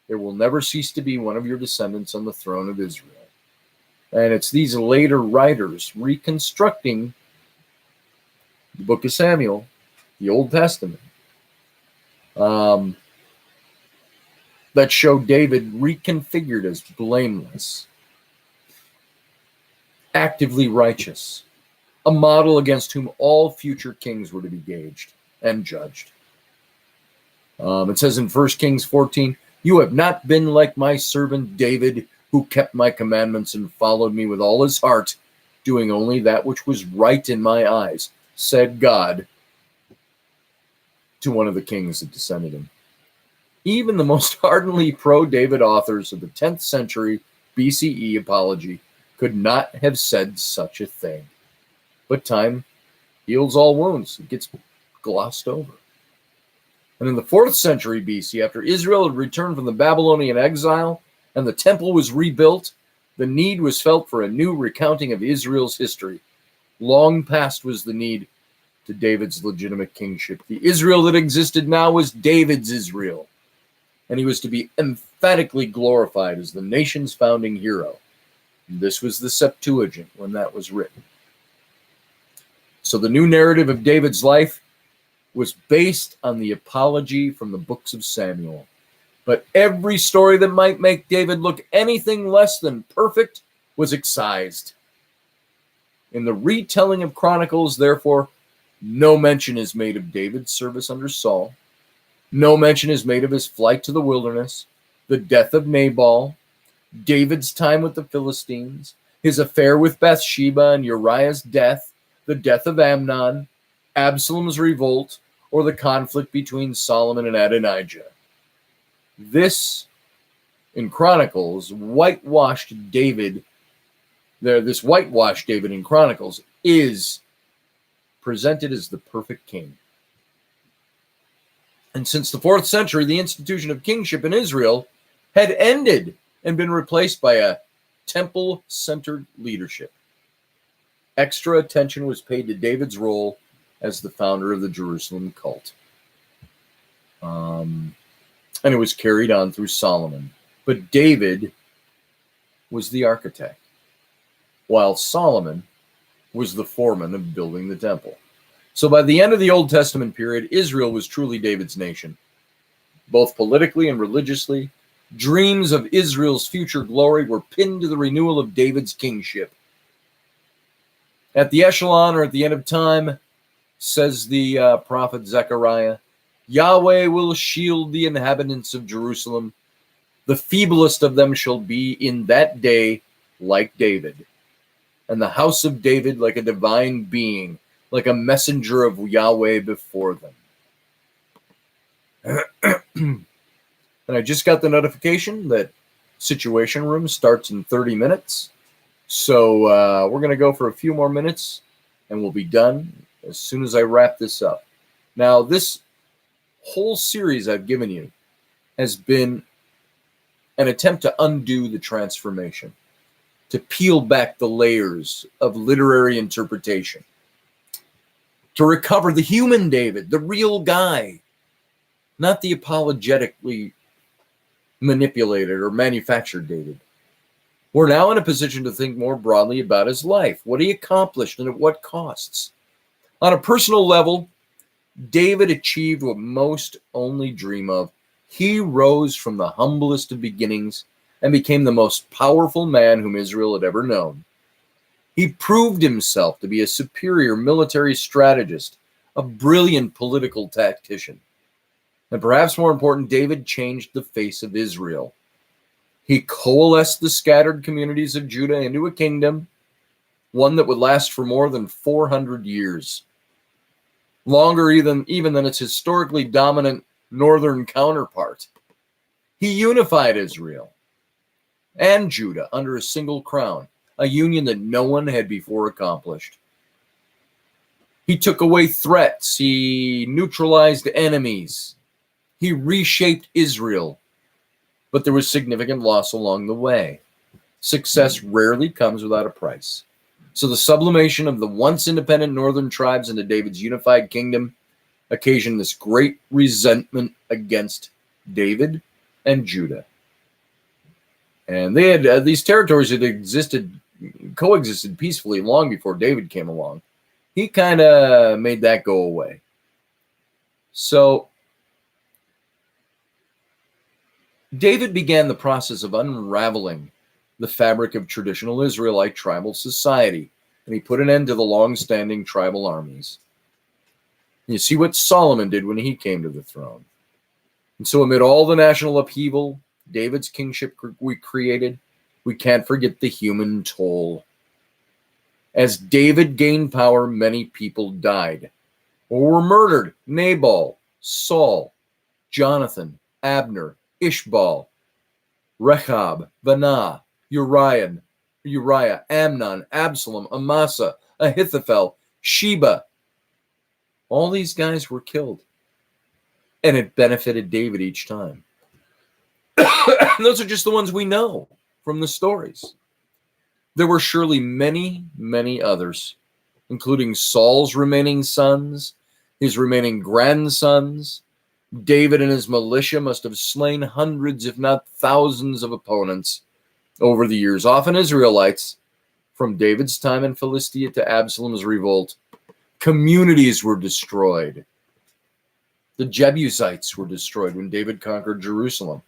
there will never cease to be one of your descendants on the throne of Israel. And it's these later writers reconstructing the book of Samuel, the Old Testament, that show David reconfigured as blameless, actively righteous, a model against whom all future kings were to be gauged and judged. It says in 1 Kings 14, "You have not been like my servant David, who kept my commandments and followed me with all his heart, doing only that which was right in my eyes," said God to one of the kings that descended him. Even the most ardently pro-David authors of the 10th century BCE apology could not have said such a thing. But time heals all wounds. It gets glossed over. And in the 4th century BC, after Israel had returned from the Babylonian exile and the temple was rebuilt, the need was felt for a new recounting of Israel's history. Long past was the need to David's legitimate kingship. The Israel that existed now was David's Israel, and he was to be emphatically glorified as the nation's founding hero. And this was the Septuagint when that was written. So the new narrative of David's life was based on the apology from the books of Samuel. But every story that might make David look anything less than perfect was excised. In the retelling of Chronicles, therefore, no mention is made of David's service under Saul. No mention is made of his flight to the wilderness, the death of Nabal, David's time with the Philistines, his affair with Bathsheba and Uriah's death, the death of Amnon, Absalom's revolt, or the conflict between Solomon and Adonijah. This, in Chronicles, whitewashed David in Chronicles is presented as the perfect king. And since the 4th century, the institution of kingship in Israel had ended and been replaced by a temple-centered leadership. Extra attention was paid to David's role as the founder of the Jerusalem cult. And it was carried on through Solomon. But David was the architect. while Solomon was the foreman of building the temple. So by the end of the Old Testament period, Israel was truly David's nation. Both politically and religiously, dreams of Israel's future glory were pinned to the renewal of David's kingship. At the echelon, or at the end of time, says the prophet Zechariah, Yahweh will shield the inhabitants of Jerusalem. The feeblest of them shall be in that day like David, and the house of David like a divine being, like a messenger of Yahweh before them. And I just got the notification that Situation Room starts in 30 minutes. So we're going to go for a few more minutes, and we'll be done as soon as I wrap this up. Now, this whole series I've given you has been an attempt to undo the transformation, to peel back the layers of literary interpretation, to recover the human David, the real guy, not the apologetically manipulated or manufactured David. We're now in a position to think more broadly about his life, what he accomplished, and at what costs. On a personal level, David achieved what most only dream of. He rose from the humblest of beginnings and became the most powerful man whom Israel had ever known. He proved himself to be a superior military strategist, a brilliant political tactician. And perhaps more important, David changed the face of Israel. He coalesced the scattered communities of Judah into a kingdom, one that would last for more than 400 years. Longer even than its historically dominant northern counterpart. He unified Israel and Judah under a single crown, a union that no one had before accomplished. He took away threats. He neutralized enemies. He reshaped Israel. But there was significant loss along the way. Success rarely comes without a price. So the sublimation of the once independent northern tribes into David's unified kingdom occasioned this great resentment against David and Judah. And they had these territories that coexisted peacefully long before David came along. He kind of made that go away. So David began the process of unraveling the fabric of traditional Israelite tribal society, and he put an end to the long-standing tribal armies. You see what Solomon did when he came to the throne. And so amid all the national upheaval, David's kingship we created, we can't forget the human toll. As David gained power, many people died or were murdered. Nabal, Saul, Jonathan, Abner, Ishbal, Rechab, Baanah, Uriah, Amnon, Absalom, Amasa, Ahithophel, Sheba. All these guys were killed. And it benefited David each time. Those are just the ones we know from the stories. There were surely many, many others, including Saul's remaining sons, his remaining grandsons. David and his militia must have slain hundreds, if not thousands, of opponents over the years, often Israelites, from David's time in Philistia to Absalom's revolt. Communities were destroyed. The Jebusites were destroyed when David conquered Jerusalem,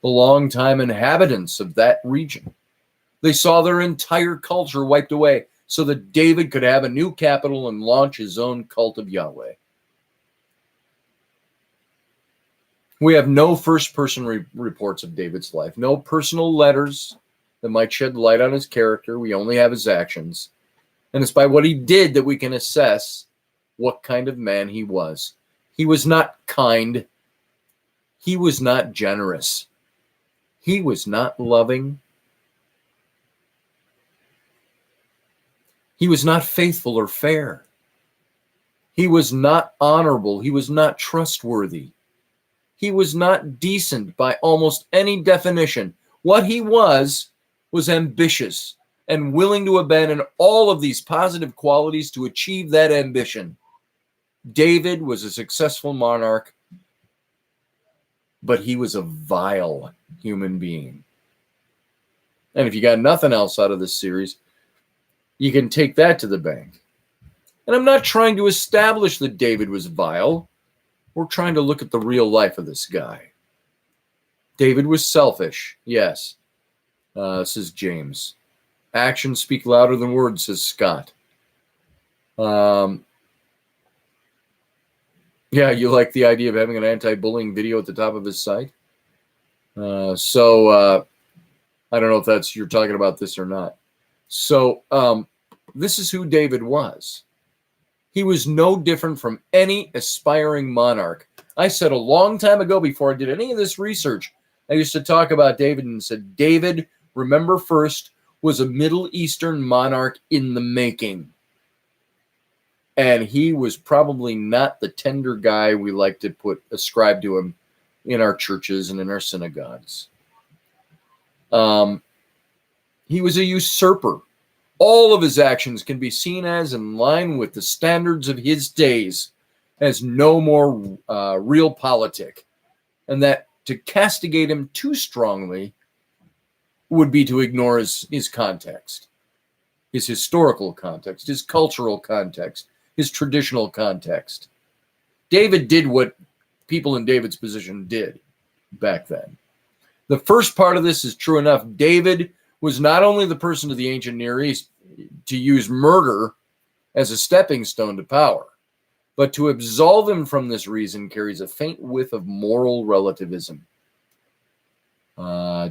the longtime inhabitants of that region. They saw their entire culture wiped away so that David could have a new capital and launch his own cult of Yahweh. We have no first-person reports of David's life, no personal letters that might shed light on his character. We only have his actions. And it's by what he did that we can assess what kind of man he was. He was not kind. He was not generous. He was not loving. He was not faithful or fair. He was not honorable. He was not trustworthy. He was not decent by almost any definition. What he was ambitious and willing to abandon all of these positive qualities to achieve that ambition. David was a successful monarch, but he was a vile human being. And if you got nothing else out of this series, You can take that to the bank. And I'm not trying to establish that David was vile. We're trying to look at the real life of this guy. David was selfish, yes, says James. Actions speak louder than words, says Scott. Yeah, you like the idea of having an anti-bullying video at the top of his site? I don't know if that's you're talking about this or not. So this is who David was. He was no different from any aspiring monarch. I said a long time ago, before I did any of this research, I used to talk about David and said, David, remember first, was a Middle Eastern monarch in the making. And he was probably not the tender guy we like to ascribe to him in our churches and in our synagogues. He was a usurper. All of his actions can be seen as in line with the standards of his days, as no more realpolitik, and that to castigate him too strongly would be to ignore his context, his historical context, his cultural context, his traditional context. David did what people in David's position did back then. The first part of this is true enough. David was not only the person of the ancient Near East to use murder as a stepping stone to power, but to absolve him from this reason carries a faint whiff of moral relativism.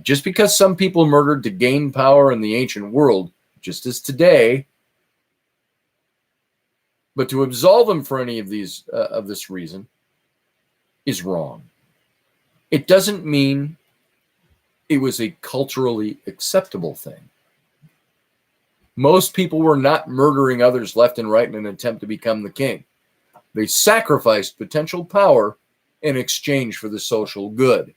Just because some people murdered to gain power in the ancient world, just as today, but to absolve him for any of these of this reason is wrong. It doesn't mean it was a culturally acceptable thing. Most people were not murdering others left and right in an attempt to become the king. They sacrificed potential power in exchange for the social good.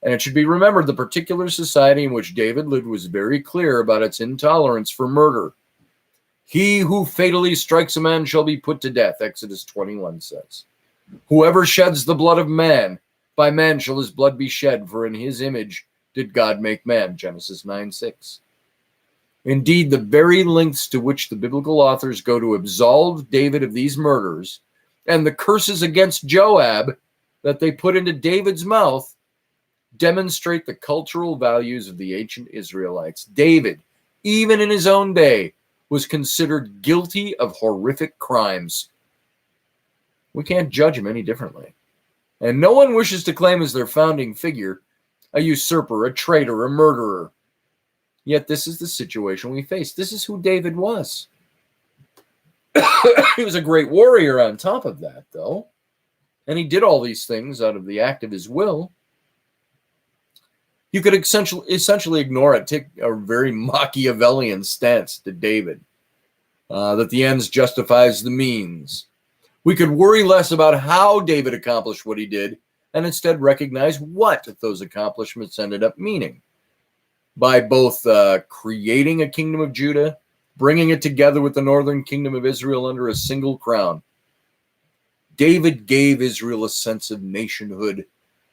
And it should be remembered the particular society in which David lived was very clear about its intolerance for murder. He who fatally strikes a man shall be put to death, Exodus 21 says. Whoever sheds the blood of man, by man shall his blood be shed, for in his image did God make man, Genesis 9:6. Indeed, the very lengths to which the biblical authors go to absolve David of these murders and the curses against Joab that they put into David's mouth demonstrate the cultural values of the ancient Israelites. David, even in his own day, was considered guilty of horrific crimes. We can't judge him any differently. And no one wishes to claim as their founding figure a usurper, a traitor, a murderer. Yet this is the situation we face. This is who David was. He was a great warrior on top of that, though. And he did all these things out of the act of his will. You could essentially ignore it, take a very Machiavellian stance to David, that the ends justifies the means. We could worry less about how David accomplished what he did and instead recognize what those accomplishments ended up meaning. By both creating a kingdom of Judah, bringing it together with the northern kingdom of Israel under a single crown, David gave Israel a sense of nationhood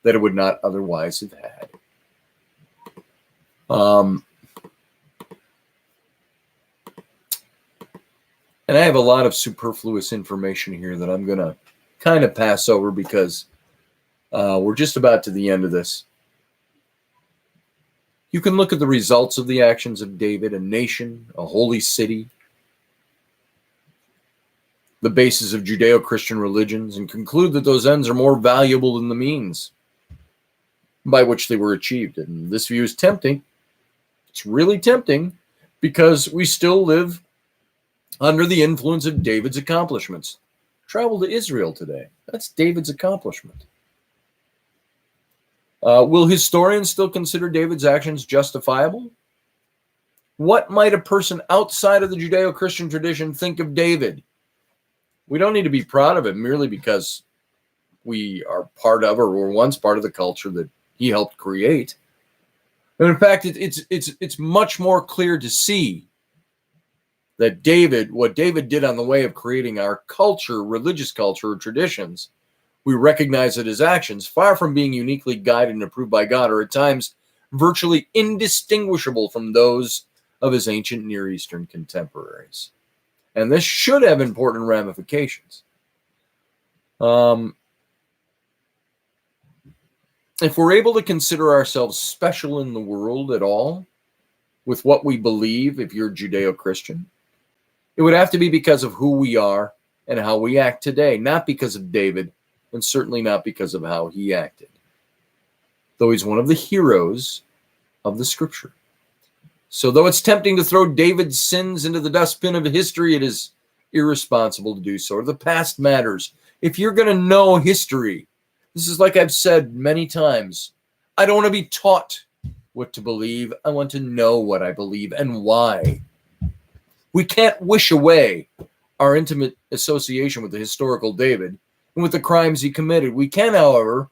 that it would not otherwise have had. And I have a lot of superfluous information here that I'm going to kind of pass over because we're just about to the end of this. You can look at the results of the actions of David, a nation, a holy city, the basis of Judeo-Christian religions, and conclude that those ends are more valuable than the means by which they were achieved. And this view is tempting. It's really tempting because we still live under the influence of David's accomplishments. Travel to Israel today. That's David's accomplishment. Will historians still consider David's actions justifiable? What might a person outside of the Judeo-Christian tradition think of David? We don't need to be proud of him merely because we are part of or were once part of the culture that he helped create. And in fact, it's much more clear to see that what David did on the way of creating our culture, religious culture, or traditions, we recognize that his actions, far from being uniquely guided and approved by God, are at times virtually indistinguishable from those of his ancient Near Eastern contemporaries. And this should have important ramifications. If we're able to consider ourselves special in the world at all, with what we believe, if you're Judeo-Christian, it would have to be because of who we are and how we act today, not because of David, and certainly not because of how he acted, though he's one of the heroes of the scripture. So though it's tempting to throw David's sins into the dustbin of history, it is irresponsible to do so. The past matters. If you're going to know history, this is like I've said many times, I don't want to be taught what to believe. I want to know what I believe and why. We can't wish away our intimate association with the historical David and with the crimes he committed. We can, however,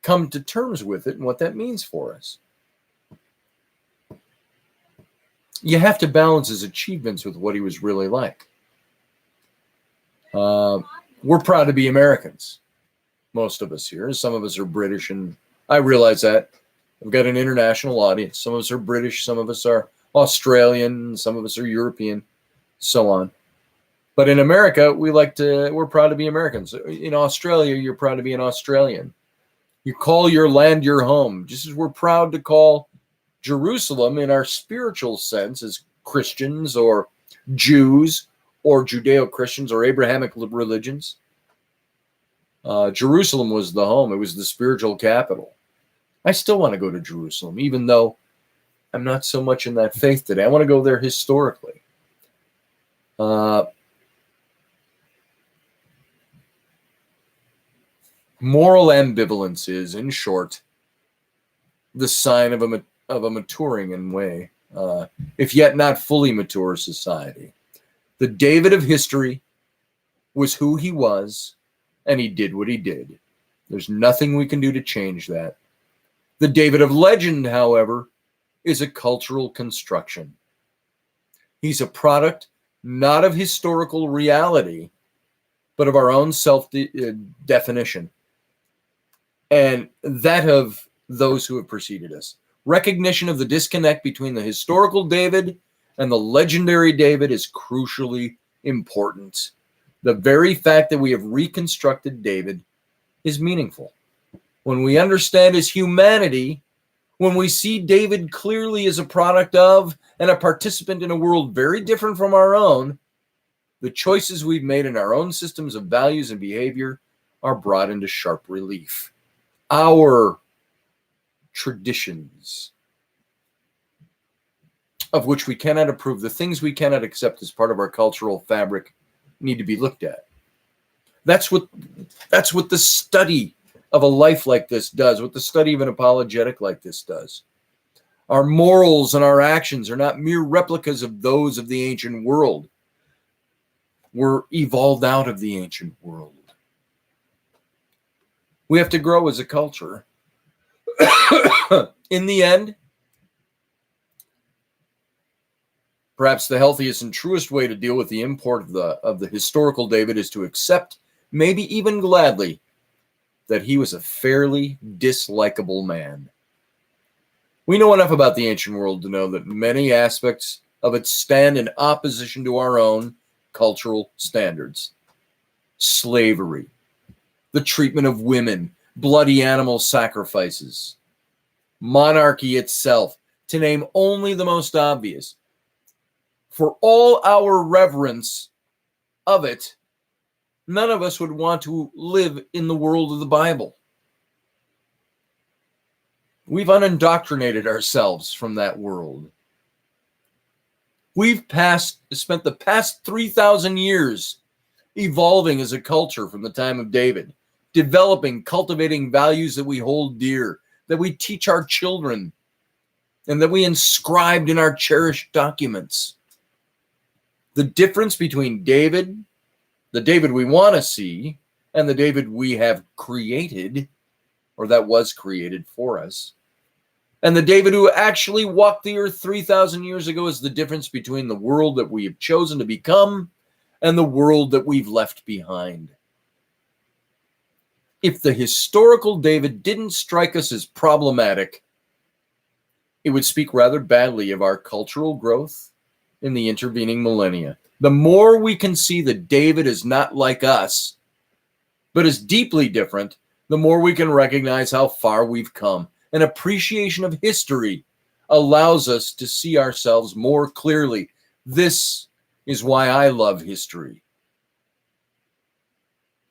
come to terms with it and what that means for us. You have to balance his achievements with what he was really like. We're proud to be Americans, most of us here. Some of us are British, and I realize that. We've got an international audience. Some of us are British, some of us are Australian, some of us are European, so on. But in America, we're proud to be Americans. In Australia, you're proud to be an Australian. You call your land your home, just as we're proud to call Jerusalem in our spiritual sense as Christians or Jews or Judeo-Christians or Abrahamic religions. Jerusalem was the home. It was the spiritual capital. I still want to go to Jerusalem, even though I'm not so much in that faith today. I want to go there historically. Moral ambivalence is, in short, the sign of a maturing in way, if yet not fully mature society. The David of history was who he was, and he did what he did. There's nothing we can do to change that. The David of legend, however, is a cultural construction. He's a product not of historical reality, but of our own self-definition, and that of those who have preceded us. Recognition of the disconnect between the historical David and the legendary David is crucially important. The very fact that we have reconstructed David is meaningful. When we understand his humanity, when we see David clearly as a product of and a participant in a world very different from our own, the choices we've made in our own systems of values and behavior are brought into sharp relief. Our traditions, of which we cannot approve, the things we cannot accept as part of our cultural fabric, need to be looked at. That's what the study of a life like this does, what the study of an apologetic like this does. Our morals and our actions are not mere replicas of those of the ancient world. We're evolved out of the ancient world. We have to grow as a culture. In the end, perhaps the healthiest and truest way to deal with the import of the historical David is to accept, maybe even gladly, that he was a fairly dislikable man. We know enough about the ancient world to know that many aspects of it stand in opposition to our own cultural standards. Slavery, the treatment of women, bloody animal sacrifices, monarchy itself, to name only the most obvious. For all our reverence of it, none of us would want to live in the world of the Bible. We've unindoctrinated ourselves from that world. We've spent the past 3,000 years evolving as a culture from the time of David, developing, cultivating values that we hold dear, that we teach our children, and that we inscribed in our cherished documents. The difference between David, the David we want to see, and the David we have created, or that was created for us, and the David who actually walked the earth 3,000 years ago is the difference between the world that we have chosen to become and the world that we've left behind. If the historical David didn't strike us as problematic, it would speak rather badly of our cultural growth in the intervening millennia. The more we can see that David is not like us, but is deeply different, the more we can recognize how far we've come. An appreciation of history allows us to see ourselves more clearly. This is why I love history.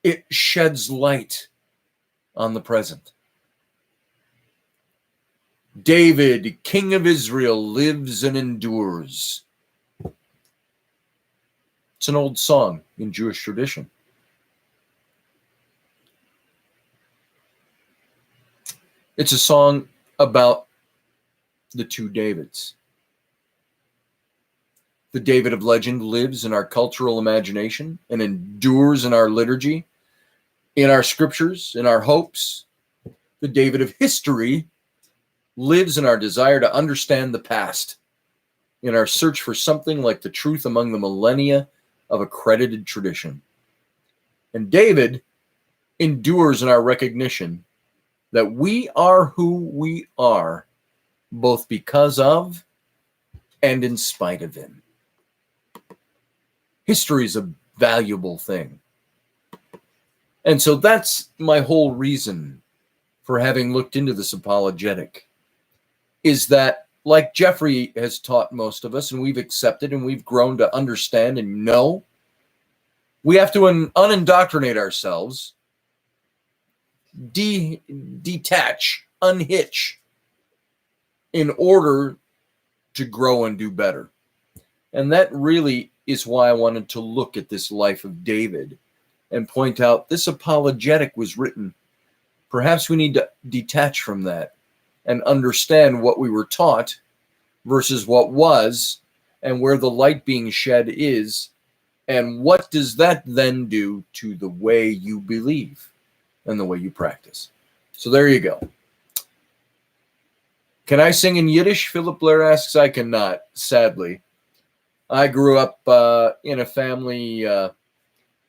It sheds light on the present. David, King of Israel, lives and endures. It's an old song in Jewish tradition. It's a song about the two Davids. The David of legend lives in our cultural imagination and endures in our liturgy, in our scriptures, in our hopes. The David of history lives in our desire to understand the past, in our search for something like the truth among the millennia of accredited tradition. And David endures in our recognition that we are who we are, both because of and in spite of him. History is a valuable thing. And so that's my whole reason for having looked into this apologetic, is that, like Jeffrey has taught most of us, and we've accepted and we've grown to understand and know, we have to unindoctrinate ourselves, detach, unhitch, in order to grow and do better. And that really is why I wanted to look at this life of David and point out this apologetic was written. Perhaps we need to detach from that and understand what we were taught versus what was, and where the light being shed is, and what does that then do to the way you believe and the way you practice. So there you go. Can I sing in Yiddish? Philip Blair asks. I cannot, sadly. I grew up in a family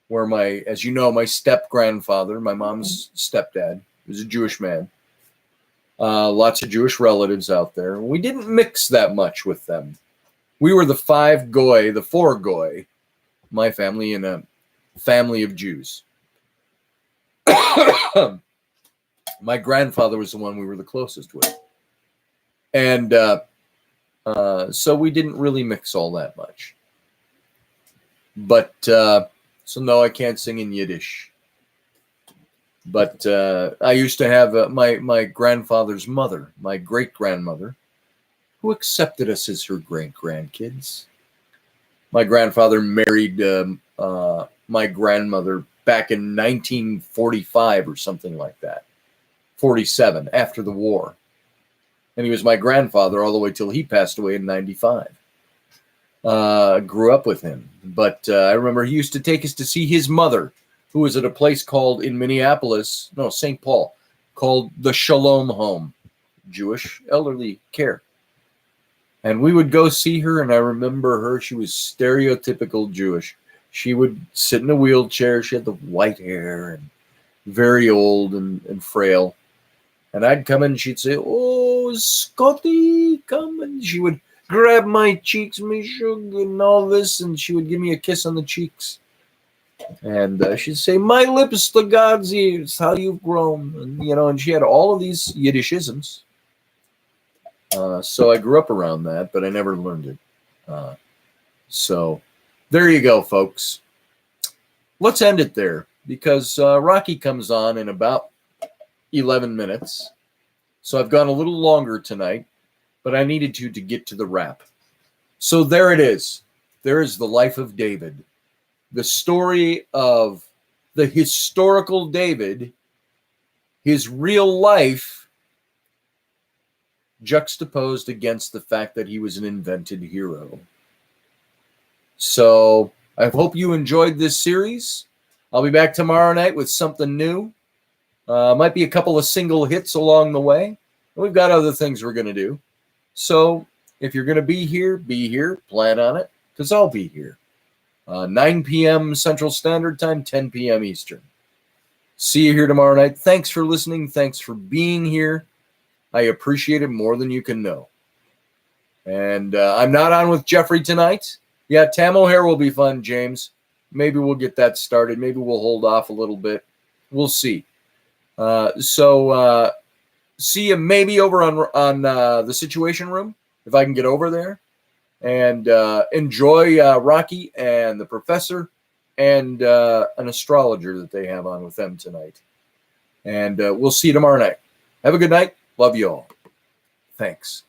where as you know, my step-grandfather, my mom's stepdad, was a Jewish man. Lots of Jewish relatives out there. We didn't mix that much with them. We were the four goy, my family, in a family of Jews. My grandfather was the one we were the closest with. And so we didn't really mix all that much. But, so no, I can't sing in Yiddish. But I used to have my grandfather's mother, my great-grandmother, who accepted us as her great-grandkids. My grandfather married my grandmother back in 1945 or something like that, 47, after the war. And he was my grandfather all the way till he passed away in 95. Grew up with him. But I remember he used to take us to see his mother, who was at a place called in Minneapolis, no, St. Paul, called the Shalom Home, Jewish elderly care. And we would go see her, and I remember her, she was stereotypical Jewish. She would sit in a wheelchair, she had the white hair, and very old and frail. And I'd come in, and she'd say, "Oh, Scotty, come." And she would grab my cheeks, me sugar, and all this, and she would give me a kiss on the cheeks. And she'd say, "My lips to God's ears, how you've grown." And, and she had all of these Yiddishisms. So I grew up around that, but I never learned it. So there you go, folks. Let's end it there, because Rocky comes on in about 11 minutes. So I've gone a little longer tonight, but I needed to get to the wrap. So there it is. There is the life of David. The story of the historical David, his real life, juxtaposed against the fact that he was an invented hero. So I hope you enjoyed this series. I'll be back tomorrow night with something new. Might be a couple of single hits along the way. We've got other things we're going to do. So if you're going to be here, plan on it, because I'll be here. 9 p.m. Central Standard Time, 10 p.m. Eastern. See you here tomorrow night. Thanks for listening. Thanks for being here. I appreciate it more than you can know. And I'm not on with Jeffrey tonight. Yeah, Tam O'Hare will be fun, James. Maybe we'll get that started. Maybe we'll hold off a little bit. We'll see. So see you maybe over on the Situation Room, if I can get over there. And enjoy Rocky and the Professor and an astrologer that they have on with them tonight. And we'll see you tomorrow night. Have a good night. Love you all. Thanks.